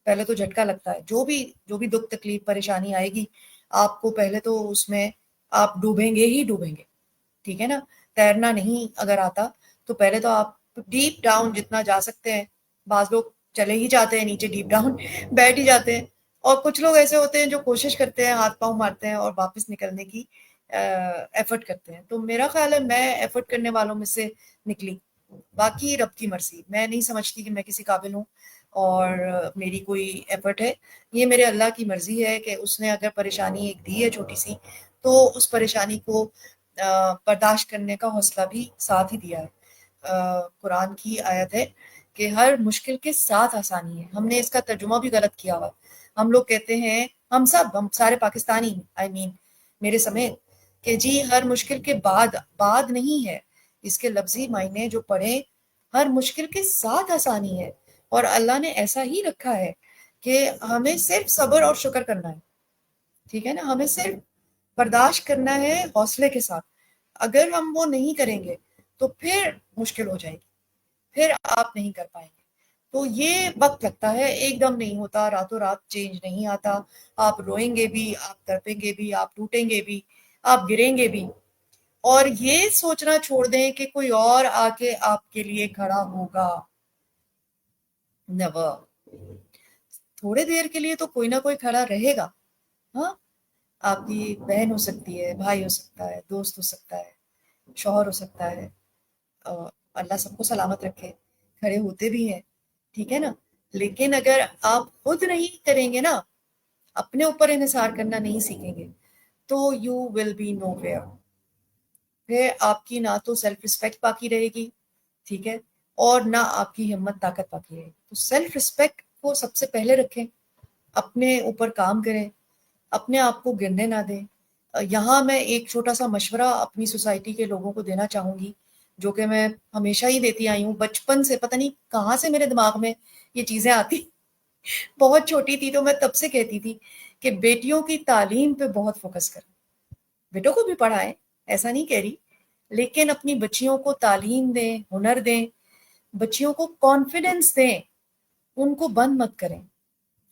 पहले तो झटका लगता है। जो भी दुख तकलीफ परेशानी आएगी आपको, पहले तो उसमें आप डूबेंगे ही डूबेंगे, ठीक है ना। तैरना नहीं अगर आता तो पहले तो आप डीप डाउन जितना जा सकते हैं, बाज लोग चले ही जाते हैं नीचे डीप डाउन बैठ ही जाते हैं, और कुछ लोग ऐसे होते हैं जो कोशिश करते हैं, हाथ पांव मारते हैं और वापस निकलने की एफर्ट करते हैं। तो मेरा ख्याल है मैं एफर्ट करने वालों में से निकली। बाकी रब की मर्जी, मैं नहीं समझती कि मैं किसी काबिल हूँ और मेरी कोई एफर्ट है। ये मेरे अल्लाह की मर्जी है कि उसने अगर परेशानी एक दी है छोटी सी, तो उस परेशानी को बर्दाश्त करने का हौसला भी साथ ही दिया है। कुरान की आयत है कि हर मुश्किल के साथ आसानी है। हमने इसका तर्जुमा भी गलत किया हुआ। हम लोग कहते हैं, हम सारे पाकिस्तानी, आई मीन मेरे समेत, कि जी हर मुश्किल के बाद, बाद नहीं है, इसके लफ्जी मायने जो पढ़े, हर मुश्किल के साथ आसानी है। और अल्लाह ने ऐसा ही रखा है कि हमें सिर्फ सब्र और शुक्र करना है, ठीक है ना। हमें सिर्फ बर्दाश्त करना है हौसले के साथ। अगर हम वो नहीं करेंगे तो फिर मुश्किल हो जाएगी, फिर आप नहीं कर पाएंगे। तो ये वक्त लगता है, एकदम नहीं होता, रातों रात चेंज नहीं आता। आप रोएंगे भी, आप तड़पेंगे भी, आप टूटेंगे भी, आप गिरेंगे भी। और ये सोचना छोड़ दें कि कोई और आके आपके लिए खड़ा होगा। नेवर। थोड़े देर के लिए तो कोई ना कोई खड़ा रहेगा। हाँ, आपकी बहन हो सकती है, भाई हो सकता है, दोस्त हो सकता है, शौहर हो सकता है। अल्लाह सबको सलामत रखे, खड़े होते भी हैं, ठीक है ना। लेकिन अगर आप खुद नहीं करेंगे ना, अपने ऊपर इन्हिसार करना नहीं सीखेंगे, तो यू विल बी नोवेयर। फिर आपकी ना तो सेल्फ रिस्पेक्ट बाकी रहेगी, ठीक है, और ना आपकी हिम्मत ताकत बाकी रहेगी। तो सेल्फ रिस्पेक्ट को सबसे पहले रखें, अपने ऊपर काम करें, अपने आप को गिरने ना दें। यहाँ मैं एक छोटा सा मशवरा अपनी सोसाइटी के लोगों को देना चाहूंगी, जो कि मैं हमेशा ही देती आई हूँ। बचपन से पता नहीं कहाँ से मेरे दिमाग में ये चीजें आती। बहुत छोटी थी तो मैं तब से कहती थी कि बेटियों की तालीम पे बहुत फोकस करें। बेटों को भी पढ़ाएं, ऐसा नहीं कह रही, लेकिन अपनी बच्चियों को तालीम दें, हुनर दें, बच्चियों को कॉन्फिडेंस दें। उनको बंद मत करें,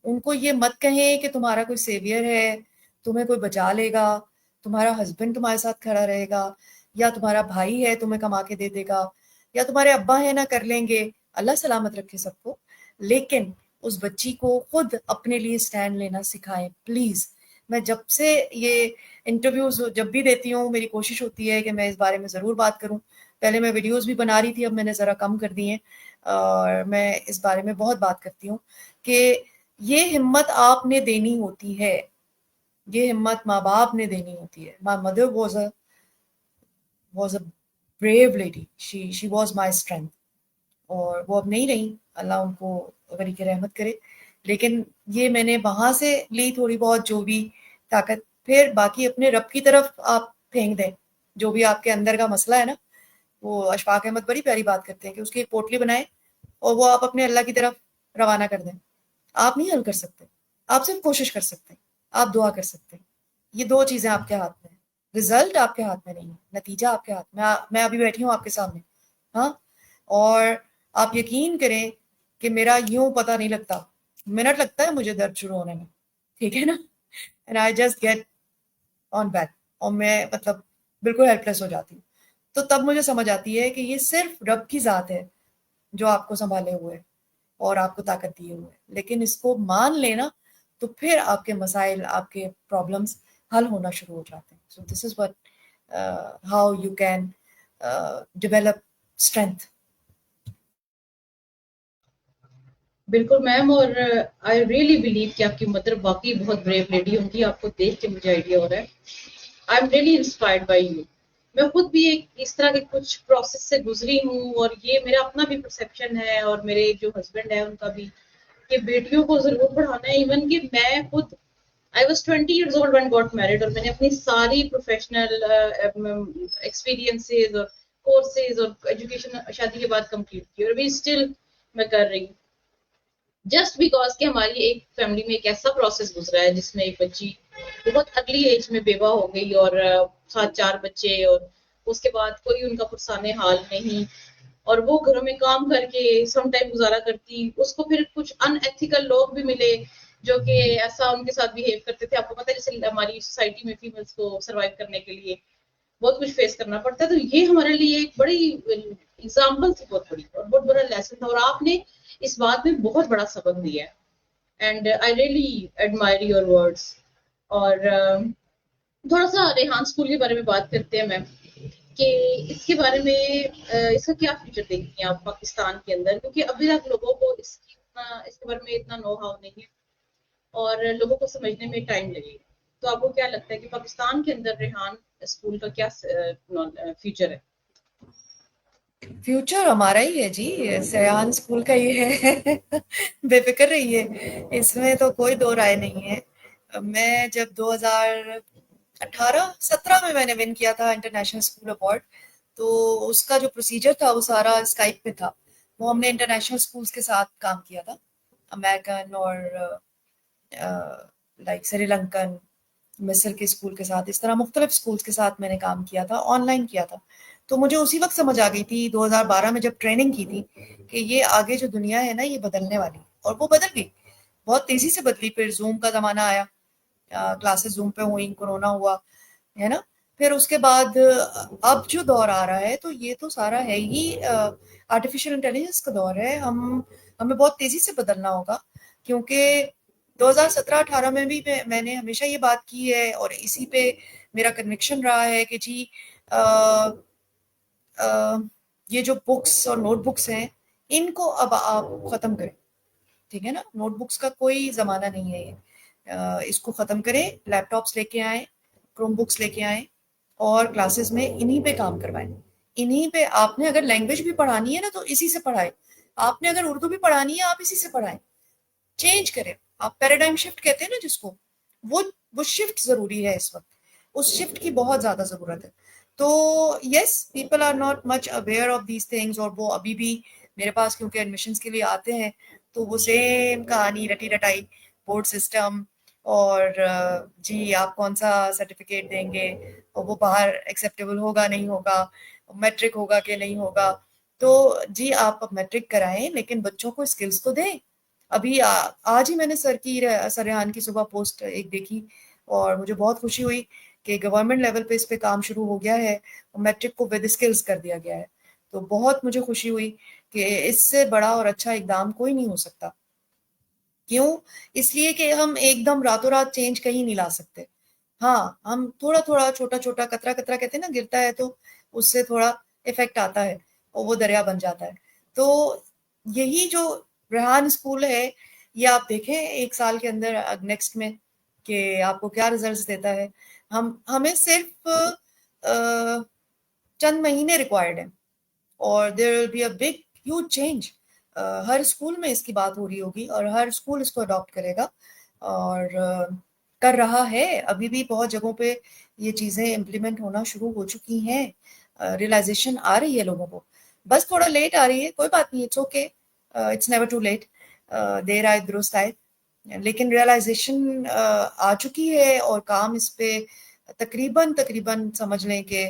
उनको ये मत कहें कि तुम्हारा कोई सेवियर है, तुम्हें कोई बचा लेगा, तुम्हारा हस्बैंड तुम्हारे साथ खड़ा रहेगा, या तुम्हारा भाई है तुम्हें कमा के दे देगा, या तुम्हारे अब्बा है ना कर लेंगे। अल्लाह सलामत रखे सबको। लेकिन उस बच्ची को खुद अपने लिए स्टैंड लेना सिखाएं प्लीज। मैं जब से ये इंटरव्यूज जब भी देती हूँ, मेरी कोशिश होती है कि मैं इस बारे में जरूर बात करूं। पहले मैं वीडियोस भी बना रही थी, अब मैंने जरा कम कर दी है, और मैं इस बारे में बहुत बात करती हूँ कि ये हिम्मत आपने देनी होती है, ये हिम्मत माँ बाप ने देनी होती है। My mother was a brave lady, she was my strength. और वो अब नहीं रही, अल्लाह उनको गनी की रहमत करे। लेकिन ये मैंने वहां से ली थोड़ी बहुत जो भी ताकत। फिर बाकी अपने रब की तरफ आप फेंक दें जो भी आपके अंदर का मसला है ना। वो अशफाक अहमद बड़ी प्यारी बात करते हैं कि उसकी एक पोटली बनाए और वो आप अपने अल्लाह की तरफ रवाना कर दें। आप नहीं हल कर सकते, आप सिर्फ कोशिश कर सकते हैं, आप दुआ कर सकते हैं। ये दो चीजें आपके हाथ में है, रिजल्ट आपके हाथ में नहीं है, नतीजा आपके हाथ में। मैं अभी बैठी हूँ आपके सामने, हाँ, और आप यकीन करें कि मेरा यूं पता नहीं लगता, मिनट लगता है मुझे दर्द शुरू होने में, ठीक है ना। And I just get on back, और मैं मतलब बिल्कुल हेल्पलेस हो जाती हूँ। तो तब मुझे समझ आती है कि ये सिर्फ रब की जात है जो आपको संभाले हुए है और आपको ताकत दिए हुए है। लेकिन इसको मान लेना, तो फिर आपके मसाइल, आपके प्रॉब्लम्स हल होना शुरू हो जाते हैं। So this is what how you can develop strength. बिल्कुल मैम, और आई रियली बिलीव कि आपकी मदर वाकई बहुत ब्रेव लेडी होंगी। आपको देख के मुझे आइडिया हो रहा है। I am really inspired by you. मैं खुद भी एक इस तरह के कुछ प्रोसेस से गुजरी हूँ, और ये मेरा अपना भी परसेप्शन है और मेरे जो हस्बैंड है उनका भी, कि बेटियों को जरूर पढ़ाना है। इवन कि मैं खुद I was 20 years old when got married, और मैंने अपनी सारी प्रोफेशनल एक्सपीरियंसेस और कोर्सेज और एजुकेशन शादी के बाद कंप्लीट की, और अभी स्टिल मैं कर रही हूँ, जस्ट बिकॉज कि हमारी एक फैमिली में एक ऐसा प्रोसेस गुजरा है जिसमें एक बच्ची बहुत अर्ली एज में बेवा हो गई, और साथ 4 बच्चे, और उसके बाद कोई उनका पुरसाने हाल नहीं, और वो घरों में काम करके सम टाइम गुजारा करती, उसको फिर कुछ अनएथिकल लोग भी मिले जो कि ऐसा उनके साथ बिहेव करते थे। आपको पता है जैसे हमारी सोसाइटी में फीमेल्स को सरवाइव करने के लिए बहुत कुछ फेस करना पड़ता है, तो ये हमारे लिए एक बड़ी एग्जाम्पल थी, बहुत बड़ी और बहुत बड़ा लेसन था, और आपने इस बात में बहुत बड़ा सबक दिया है, and I really admire your words. और थोड़ा सा रेहान स्कूल के बारे में बात करते हैं मैम, कि इसके बारे में इसका क्या फ्यूचर देखती हैं आप पाकिस्तान के अंदर, क्योंकि अभी तक लोगों को इसके बारे में इतना नो हाउ नहीं है, और लोगों को समझने में टाइम लगेगा। तो आपको क्या लगता है कि पाकिस्तान के अंदर रेहान स्कूल का क्या फ्यूचर है? फ्यूचर हमारा ही है जी, सयान स्कूल का ये है। बेफिक्र रहिए, इसमें तो कोई दो राय नहीं है। मैं जब 2018-17 में मैंने विन किया था इंटरनेशनल स्कूल अवार्ड, तो उसका जो प्रोसीजर था वो सारा स्काइप पे था। वो हमने इंटरनेशनल स्कूल्स के साथ काम किया था, अमेरिकन और लाइक श्रीलंकन, मिस्र के स्कूल के साथ, इस तरह मुख्तलिफ स्कूल्स के साथ मैंने काम किया था, ऑनलाइन किया था। तो मुझे उसी वक्त समझ आ गई थी 2012 में जब ट्रेनिंग की थी कि ये आगे जो दुनिया है ना ये बदलने वाली है। और वो बदल गई, बहुत तेजी से बदली। फिर जूम का जमाना आया, क्लासेस जूम पे हुई, कोरोना हुआ, है ना। फिर उसके बाद अब जो दौर आ रहा है तो ये तो सारा है ही आर्टिफिशियल इंटेलिजेंस का दौर है। हम हमें बहुत तेजी से बदलना होगा, क्योंकि 2017-18 में भी मैंने हमेशा ये बात की है और इसी पे मेरा कन्विक्शन रहा है कि जी अ, अ, ये जो बुक्स और नोटबुक्स हैं इनको अब आप खत्म करें, ठीक है ना। नोटबुक्स का कोई जमाना नहीं है ये। इसको खत्म करें, लैपटॉप्स लेके आए, क्रोम बुक्स लेके आए और क्लासेस में इन्हीं पे काम करवाएं। इन्हीं पे आपने अगर लैंग्वेज भी पढ़ानी है ना तो इसी से पढ़ाए, आपने अगर उर्दू भी पढ़ानी है आप इसी से पढ़ाएं। चेंज करें, आप पैराडाइम शिफ्ट कहते हैं ना जिसको, वो वो शिफ्ट जरूरी है इस वक्त, उस शिफ्ट की बहुत ज्यादा जरूरत है। तो yes, people are not much aware of these things, और वो अभी भी मेरे पास क्योंकि एडमिशन्स के लिए आते हैं तो वो सेम कहानी रटी रटाई, बोर्ड सिस्टम, और जी आप कौन सा सर्टिफिकेट देंगे और वो बाहर एक्सेप्टेबल होगा नहीं होगा, मैट्रिक होगा कि नहीं होगा। तो जी आप मैट्रिक कराएं लेकिन बच्चों को स्किल्स तो दें। अभी आज ही मैंने सर रेहान की सुबह पोस्ट एक देखी और मुझे बहुत खुशी हुई कि गवर्नमेंट लेवल पे इस पे काम शुरू हो गया है और मैट्रिक को विद स्किल्स कर दिया गया है। तो बहुत मुझे खुशी हुई कि इससे बड़ा और अच्छा इकदाम कोई नहीं हो सकता। क्यों? इसलिए कि हम एकदम रातों रात चेंज कहीं नहीं ला सकते। हाँ, हम थोड़ा थोड़ा, छोटा छोटा, कतरा कतरा कहते हैं ना, गिरता है तो उससे थोड़ा इफेक्ट आता है और वो दरिया बन जाता है। तो यही जो रेहान स्कूल है, ये आप देखें 1 साल के अंदर नेक्स्ट में कि आपको क्या रिजल्ट्स देता है। हम हमें सिर्फ चंद महीने रिक्वायर्ड है और there will be a big huge change. हर स्कूल में इसकी बात हो रही होगी और हर स्कूल इसको अडॉप्ट करेगा और कर रहा है। अभी भी बहुत जगहों पे ये चीजें इम्प्लीमेंट होना शुरू हो चुकी हैं, रियलाइजेशन आ रही है लोगों को। बस थोड़ा लेट आ रही है, कोई बात नहीं, it's okay, it's never too late, देर आए दुरुस्त आए। लेकिन रियलाइजेशन आ चुकी है और काम इस पे तकरीबन तकरीबन समझ लें कि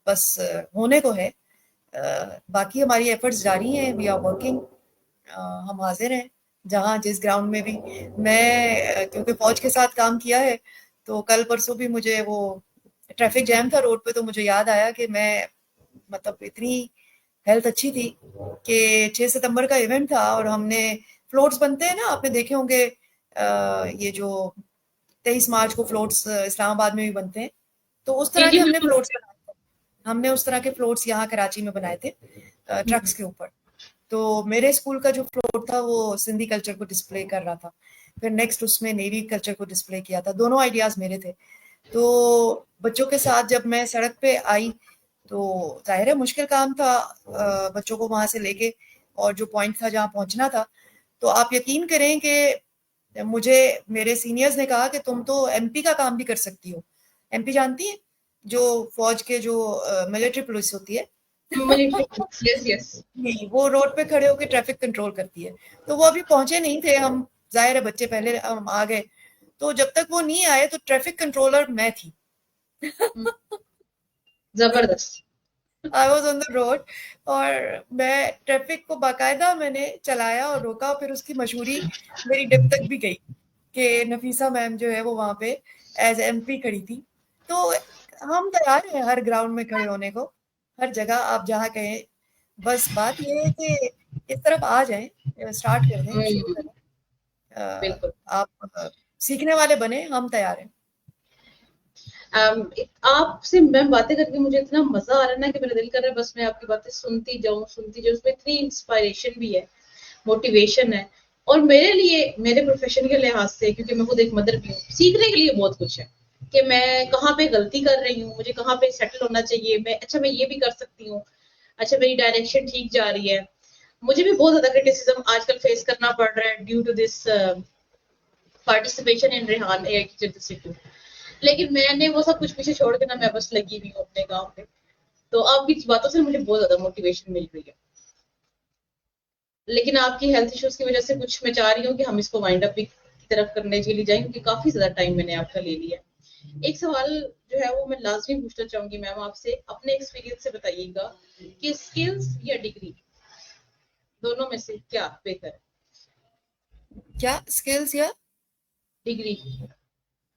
बस होने को है। बाकी हमारी एफर्ट्स जारी हैं, वी आर वर्किंग। हम हाजिर हैं जहाँ जिस ग्राउंड में भी। मैं क्योंकि फौज के साथ काम किया है तो कल परसों भी मुझे वो ट्रैफिक जैम था रोड पे, तो मुझे याद आया कि मैं मतलब इतनी हेल्थ अच्छी थी कि 6 सितंबर का इवेंट था और हमने फ्लोट्स बनते हैं ना, आपने देखे होंगे, ये जो 23 मार्च को फ्लोट्स इस्लामाबाद में भी बनते हैं, तो उस जी तरह जी के हमने बिल्कुल। फ्लोट्स बनाए थे। हमने उस तरह के फ्लोट्स यहाँ कराची में बनाए थे, ट्रक्स के ऊपर। तो मेरे स्कूल का जो फ्लोट था वो सिंधी कल्चर को डिस्प्ले कर रहा था, फिर नेक्स्ट उसमें नेवी कल्चर को डिस्प्ले किया था। दोनों आइडियाज मेरे थे। तो बच्चों के साथ जब मैं सड़क पे आई तो जाहिर है मुश्किल काम था बच्चों को वहां से लेके और जो पॉइंट था जहाँ पहुंचना था। तो आप यकीन करें कि मुझे मेरे सीनियर्स ने कहा कि तुम तो एमपी का काम भी कर सकती हो। एमपी जानती है, जो फौज के जो मिलिट्री पुलिस होती है यस यस। नहीं, वो रोड पे खड़े होकर ट्रैफिक कंट्रोल करती है। तो वो अभी पहुंचे नहीं थे, हम जाहिर है बच्चे पहले हम आ गए, तो जब तक वो नहीं आए तो ट्रैफिक कंट्रोलर मैं थी। जबरदस्त। I was on the road और मैं ट्रैफिक को बाकायदा मैंने चलाया और रोका। फिर उसकी मशहूरी मेरी डिप तक भी गई कि नफीसा मैम जो है वो वहां पे एज एमपी खड़ी थी। तो हम तैयार हैं हर ग्राउंड में खड़े होने को, हर जगह आप जहाँ कहें। बस बात ये है कि इस तरफ आ जाएं, स्टार्ट कर दें, शुरू हम्म, करें। अ, बिल्कुल। आप सीखने वाले बने, हम तैयार हैं। आपसे मैम बातें करके मुझे इतना मजा आ रहा है ना कि मेरा दिल कर रहा है बस मैं आपकी बातें सुनती जाऊं। उसमें इतनी इंस्पायरेशन भी है, मोटिवेशन है। और मेरे लिए, मेरे प्रोफेशन के लिहाज से, क्योंकि मैं खुद एक मदर भी हूँ, सीखने के लिए बहुत कुछ है कि मैं कहाँ पे गलती कर रही हूँ, मुझे कहाँ पे सेटल होना चाहिए, मैं ये भी कर सकती हूँ, अच्छा मेरी डायरेक्शन ठीक जा रही है। मुझे भी बहुत ज्यादा क्रिटिसिज्म आजकल फेस करना पड़ रहा है due to this participation in Rehan AI teacher institute. लेकिन मैंने वो सब कुछ पीछे छोड़ के ना मैं बस लगी हुई हूँ अपने काम पे। तो आपकी बातों से मुझे बहुत ज्यादा मोटिवेशन मिल रही है। लेकिन आपकी हेल्थ इश्यूज की वजह से कुछ मैं चाह रही हूँ कि हम इसको वाइंड अप की तरफ करने के लिए जाएं, क्योंकि काफी ज्यादा टाइम मैंने आपका ले लिया। एक सवाल जो है वो मैं लाजमी पूछना चाहूंगी मैम आपसे, अपने एक्सपीरियंस से बताइएगा कि स्किल्स या डिग्री, दोनों में से क्या बेहतर है? क्या स्किल्स या डिग्री।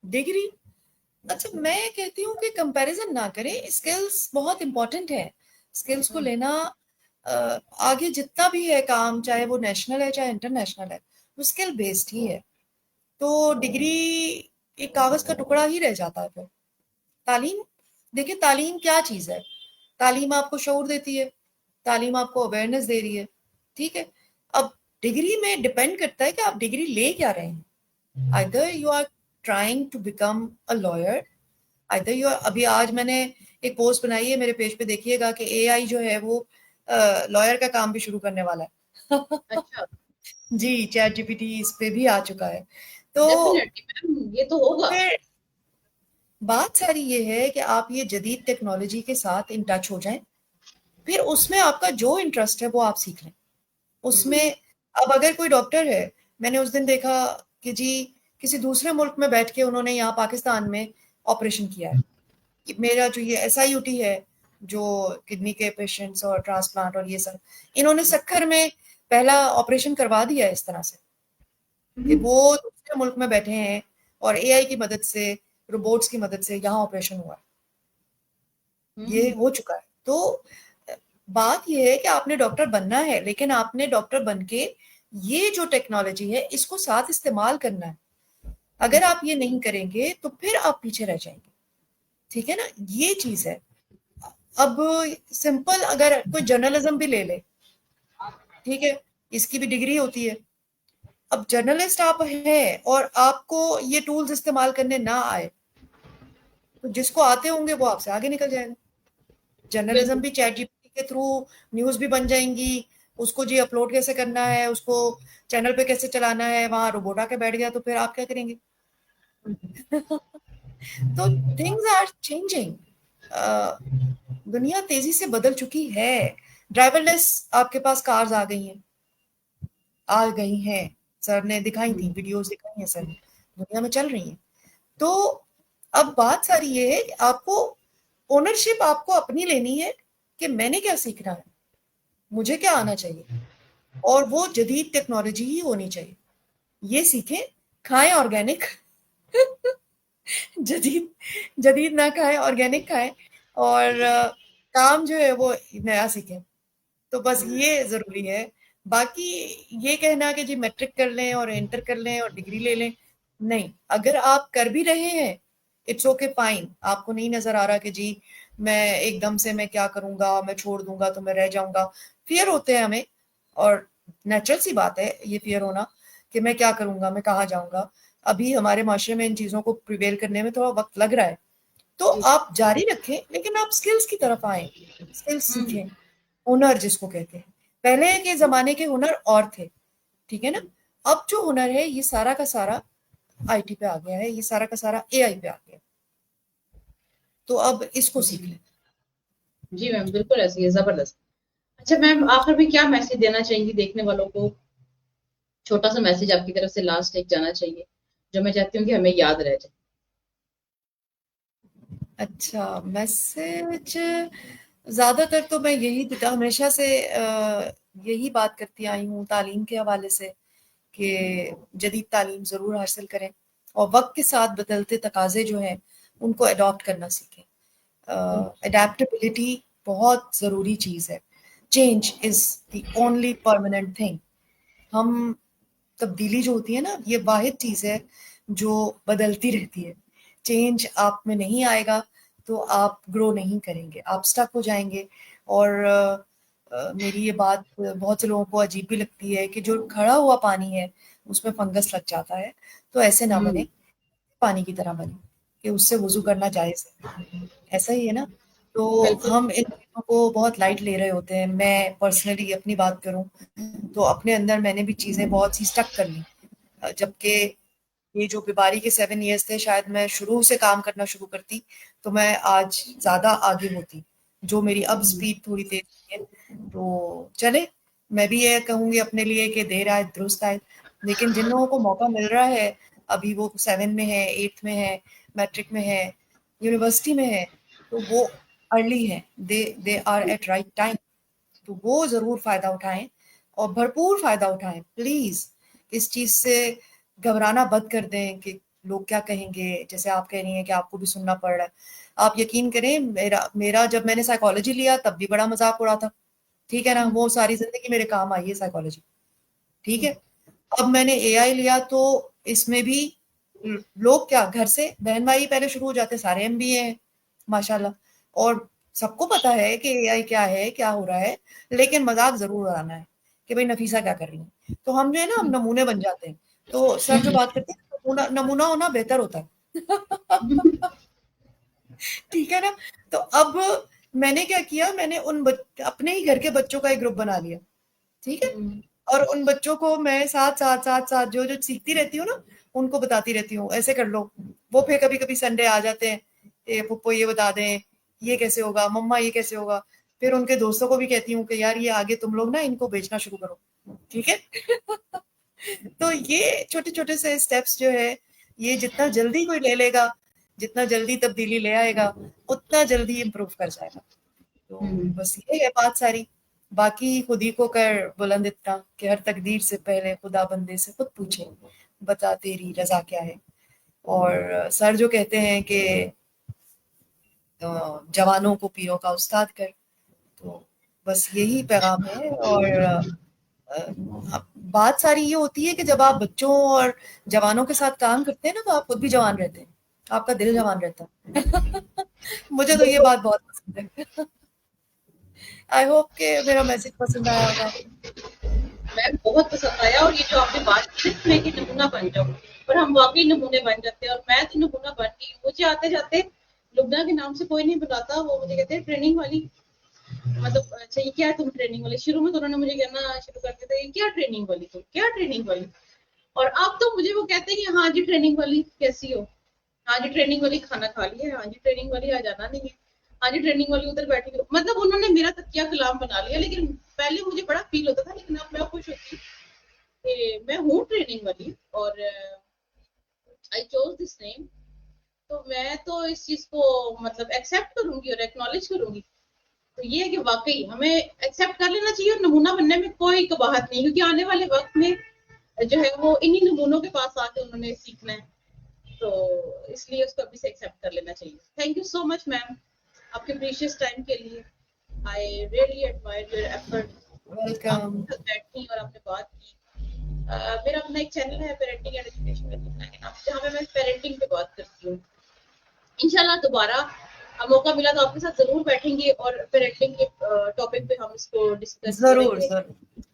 डिग्री? अच्छा, मैं कहती हूँ कि कंपैरिजन ना करें, स्किल्स बहुत इंपॉर्टेंट है। स्किल्स को लेना, आगे जितना भी है काम, चाहे वो नेशनल है चाहे इंटरनेशनल है, वो स्किल बेस्ड ही है। तो डिग्री एक कागज का टुकड़ा ही रह जाता है फिर। तालीम, देखिए तालीम क्या चीज है। तालीम आपको शऊर देती है, तालीम आपको अवेयरनेस दे रही है, ठीक है। अब डिग्री में डिपेंड करता है कि आप डिग्री ले क्या रहे हैं। Either you are trying to become a lawyer, either you, अभी आज मैंने एक पोस्ट बनाई है मेरे पेज पे, देखिएगा कि एआई जो है वो लॉयर का काम भी शुरू करने वाला है। अच्छा। जी, चैट जीपीटी इस पे भी आ चुका है। तो डेफिनेटली मैम, ये तो होगा। फिर बात सारी ये है कि आप ये जदीद टेक्नोलॉजी के साथ इन टच हो जाएं, फिर उसमें आपका जो इंटरेस्ट है वो आप सीख लें उसमें। अब अगर कोई डॉक्टर है, मैंने उस दिन देखा कि जी किसी दूसरे मुल्क में बैठ के उन्होंने यहाँ पाकिस्तान में ऑपरेशन किया है। मेरा जो ये एसआईयूटी है, जो किडनी के पेशेंट्स और ट्रांसप्लांट और ये सब, इन्होंने सक्खर में पहला ऑपरेशन करवा दिया है इस तरह से कि वो दूसरे मुल्क में बैठे हैं और एआई की मदद से, रोबोट्स की मदद से यहाँ ऑपरेशन हुआ है, ये हो चुका है। तो बात ये है कि आपने डॉक्टर बनना है, लेकिन आपने डॉक्टर बन के ये जो टेक्नोलॉजी है इसको साथ इस्तेमाल करना है। अगर आप ये नहीं करेंगे तो फिर आप पीछे रह जाएंगे, ठीक है ना, ये चीज है। अब सिंपल अगर कोई जर्नलिज्म भी ले ले, ठीक है, इसकी भी डिग्री होती है। अब जर्नलिस्ट आप हैं और आपको ये टूल्स इस्तेमाल करने ना आए, तो जिसको आते होंगे वो आपसे आगे निकल जाएगा। जर्नलिज्म बिल्कुल। भी चैट जीपीटी के थ्रू न्यूज भी बन जाएंगी। उसको जी अपलोड कैसे करना है, उसको चैनल पे कैसे चलाना है, वहां रोबोट आके बैठ गया तो फिर आप क्या करेंगे? तो थिंग्स आर चेंजिंग, दुनिया तेजी से बदल चुकी है। ड्राइवरलेस आपके पास कार्स आ गई हैं, सर ने दिखाई थी, वीडियोस दिखाई हैं सर ने, दुनिया में चल रही हैं। तो अब बात सारी ये है कि आपको ओनरशिप आपको अपनी लेनी है कि मैंने क्या सीखना है, मुझे क्या आना चाहिए, और वो जदीद टेक्नोलॉजी ही होनी चाहिए। ये सीखें, खाएं ऑर्गेनिक। जदीद जदीद ना खाएं, ऑर्गेनिक खाएं, और काम जो है वो नया सीखें। तो बस ये जरूरी है। बाकी ये कहना कि जी मैट्रिक कर लें और इंटर कर लें और डिग्री ले लें, नहीं। अगर आप कर भी रहे हैं, इट्स ओके फाइन। आपको नहीं नजर आ रहा कि जी मैं एकदम से मैं क्या करूंगा, मैं छोड़ दूंगा तो मैं रह जाऊंगा, फियर होते हैं हमें, और नेचुरल सी बात है ये फियर होना कि मैं क्या करूंगा, मैं कहाँ जाऊंगा। अभी हमारे माशरे में इन चीजों को प्रिवेल करने में थोड़ा वक्त लग रहा है। तो आप जारी रखें, लेकिन आप स्किल्स की तरफ आए, स्किल्स सीखें, हुनर जिसको कहते हैं। पहले के जमाने के हुनर और थे, ठीक है ना। अब जो हुनर है ये सारा का सारा आईटी पे आ गया है, ये सारा का सारा एआई पे आ गया है। तो अब इसको सीख लें। जी मैम, बिल्कुल ऐसी है, जबरदस्त। अच्छा मैम, आखिर में क्या मैसेज देना चाहेंगी देखने वालों को? छोटा सा मैसेज आपकी तरफ से लास्ट एक जाना चाहिए, जो मैं चाहती हूँ कि हमें याद रह जाए। अच्छा, मैसेज ज़्यादातर तो मैं हमेशा से यही बात करती आई हूँ तालीम के हवाले से कि जदीद तालीम ज़रूर हासिल करें और वक्त के साथ बदलते तकाजे जो हैं उनको अडॉप्ट करना सीखें। अडेप्टेबिलिटी बहुत ज़रूरी चीज़ है। Change is the only permanent thing. हम तब्दीली जो होती है ना, ये वाहिद चीज़ है जो बदलती रहती है। चेंज आप में नहीं आएगा तो आप ग्रो नहीं करेंगे, आप स्टक हो जाएंगे। और मेरी ये बात बहुत से लोगों को अजीब भी लगती है कि जो खड़ा हुआ पानी है उसमें फंगस लग जाता है, तो ऐसे ना बने, पानी की तरह बने कि उससे वजू करना जायज़ है। ऐसा ही है ना? तो बिल्कुल। हम इन चीज़ों को बहुत लाइट ले रहे होते हैं। मैं पर्सनली अपनी बात करूँ तो अपने अंदर मैंने भी चीज़ें बहुत सी स्टक कर ली। जबकि ये जो बीमारी के 7 इयर्स थे, शायद मैं शुरू से काम करना शुरू करती तो मैं आज ज़्यादा आगे होती। जो मेरी अब स्पीड थोड़ी तेज़ है। तो चले, मैं भी ये कहूँगी अपने लिए कि देर आए दुरुस्त आए। लेकिन जिन लोगों को मौका मिल रहा है, अभी वो 7 में है, 8th में है, मैट्रिक में है, यूनिवर्सिटी में है, तो वो अर्ली हैं। They are at right time. तो वो ज़रूर फ़ायदा उठाएँ और भरपूर फ़ायदा उठाएँ। प्लीज़ इस चीज़ से घबराना बंद कर दें कि लोग क्या कहेंगे। जैसे आप कह रही हैं कि आपको भी सुनना पड़ रहा है। आप यकीन करें, मेरा मेरा जब मैंने साइकोलॉजी लिया तब भी बड़ा मज़ाक उड़ा था। ठीक है ना? वो सारी ज़िंदगी मेरे काम आई है साइकोलॉजी। ठीक है? अब मैंने एआई लिया तो इसमें भी लोग क्या घर से बहन-भाई पहले शुरू हो जाते हैं, सारे एमबीए हैं माशाल्लाह। और सबको पता है कि एआई क्या है, क्या हो रहा है, लेकिन मज़ाक ज़रूर उड़ाना है कि भई नफीसा क्या कर रही है। तो हम जो है ना, हम नमूने बन जाते हैं। तो सर जो बात करते हैं, नमूना नमूना होना बेहतर होता है। ठीक है ना? तो अब मैंने क्या किया, मैंने अपने ही घर के बच्चों का एक ग्रुप बना लिया। ठीक है? और उन बच्चों को मैं साथ जो सीखती रहती हूँ ना, उनको बताती रहती हूँ, ऐसे कर लो। वो फिर कभी-कभी संडे आ जाते हैं, "पुप्पो ये बता दें, ये कैसे होगा? मम्मा ये कैसे होगा?" फिर उनके दोस्तों को भी कहती हूँ कि यार ये आगे तुम लोग ना इनको बेचना शुरू करो। ठीक है? तो ये छोटे-छोटे से स्टेप्स जो है, ये जितना जल्दी कोई ले लेगा, जितना जल्दी तब्दीली ले आएगा, उतना जल्दी इम्प्रूव कर जाएगा। तो बस ये है बात सारी। बाकी खुद ही को कर बुलंद इतना कि हर तकदीर से पहले खुदा बंदे से खुद पूछे, बता तेरी रज़ा क्या है? और सर जो कहते हैं कि जवानों को पीरों का उस्ताद कर। तो बस यही पैगाम है। और बात सारी ये होती है कि जब आप बच्चों और जवानों के साथ काम करते हैं ना, तो आप खुद भी जवान रहते हैं। आपका दिल जवान रहता है। मुझे तो ये बिल्कुल बात बहुत पसंद है। आई होप कि मेरा मैसेज पसंद आया होगा आपको। मैम, बहुत पसंद आया। और ये जो आपने बात की ना, मैं कि नमूना बन जाऊं, और हम वाकई नमूने बन जाते हैं। और मैं तो नमूना बन गई हूँ। मुझे आते जाते लुबना के नाम से कोई नहीं बुलाता। वो मुझे कहते हैं ट्रेनिंग वाली। मतलब अच्छा, ये क्या है तुम ट्रेनिंग वाली? शुरू में तो उन्होंने मुझे कहना शुरू कर दिया था, ये क्या ट्रेनिंग वाली, तुम क्या ट्रेनिंग वाली? और अब तो मुझे वो कहते हैं कि हाँ जी ट्रेनिंग वाली कैसी हो? हाँ जी ट्रेनिंग वाली खाना खा लिया है, हाँ जी ट्रेनिंग वाली आज जाना नहीं है, हाँ जी ट्रेनिंग वाली उधर बैठी हो। मतलब उन्होंने मेरा तकिया गुलाम बना लिया। लेकिन पहले मुझे बड़ा फील होता था, लेकिन अब मैं खुश होती हूँ कि मैं हूँ ट्रेनिंग वाली। और आई चोज दिस नेम। तो मैं तो इस चीज को मतलब एक्सेप्ट करूंगी और एक्नॉलेज करूंगी। तो ये है कि वाकई हमें एक्सेप्ट कर लेना चाहिए, और नमूना बनने में कोई कबाहत नहीं, क्योंकि आने वाले वक्त में जो है वो इन्हीं नमूनों के पास आके उन्होंने सीखना है। तो इसलिए उसको अभी से एक्सेप्ट कर लेना चाहिए। Thank you so much ma'am, आपके प्रीशियस टाइम के लिए। I really admire your effort. Welcome. आपके साथ बैठी और आपने बात की। मेरा अपना एक चैनल है पेरेंटिंग एंड एजुकेशन के नाम, जहाँ पे मैं पेरेंटिंग पे बात करती हूँ। इंशाल्लाह दोबारा मौका मिला तो आपके साथ जरूर बैठेंगे और पेरेंटिंग के टॉपिक पे हम इसको डिस्कस ज़रूर, करेंगे। ज़रूर।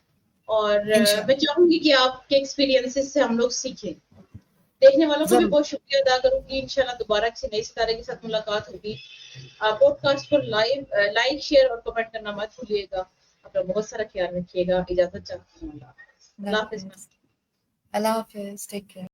और मैं इंशाल्लाह। चाहूंगी कि आपके एक्सपीरियंसेस से हम लोग सीखें। देखने वालों का भी ज़रूर। बहुत शुक्रिया अदा करूंगी। इंशाल्लाह दोबारा किसी नई सितारे के साथ मुलाकात होगी। पॉडकास्ट को लाइक शेयर और कमेंट करना मत भूलिएगा। अपना बहुत सारा ख्याल रखिएगा। इजाजत चाहती हूँ। अल्लाह अल्लाह हाफिज। हाफ़िज़। अल्लाह हाफ़िज़। Take care.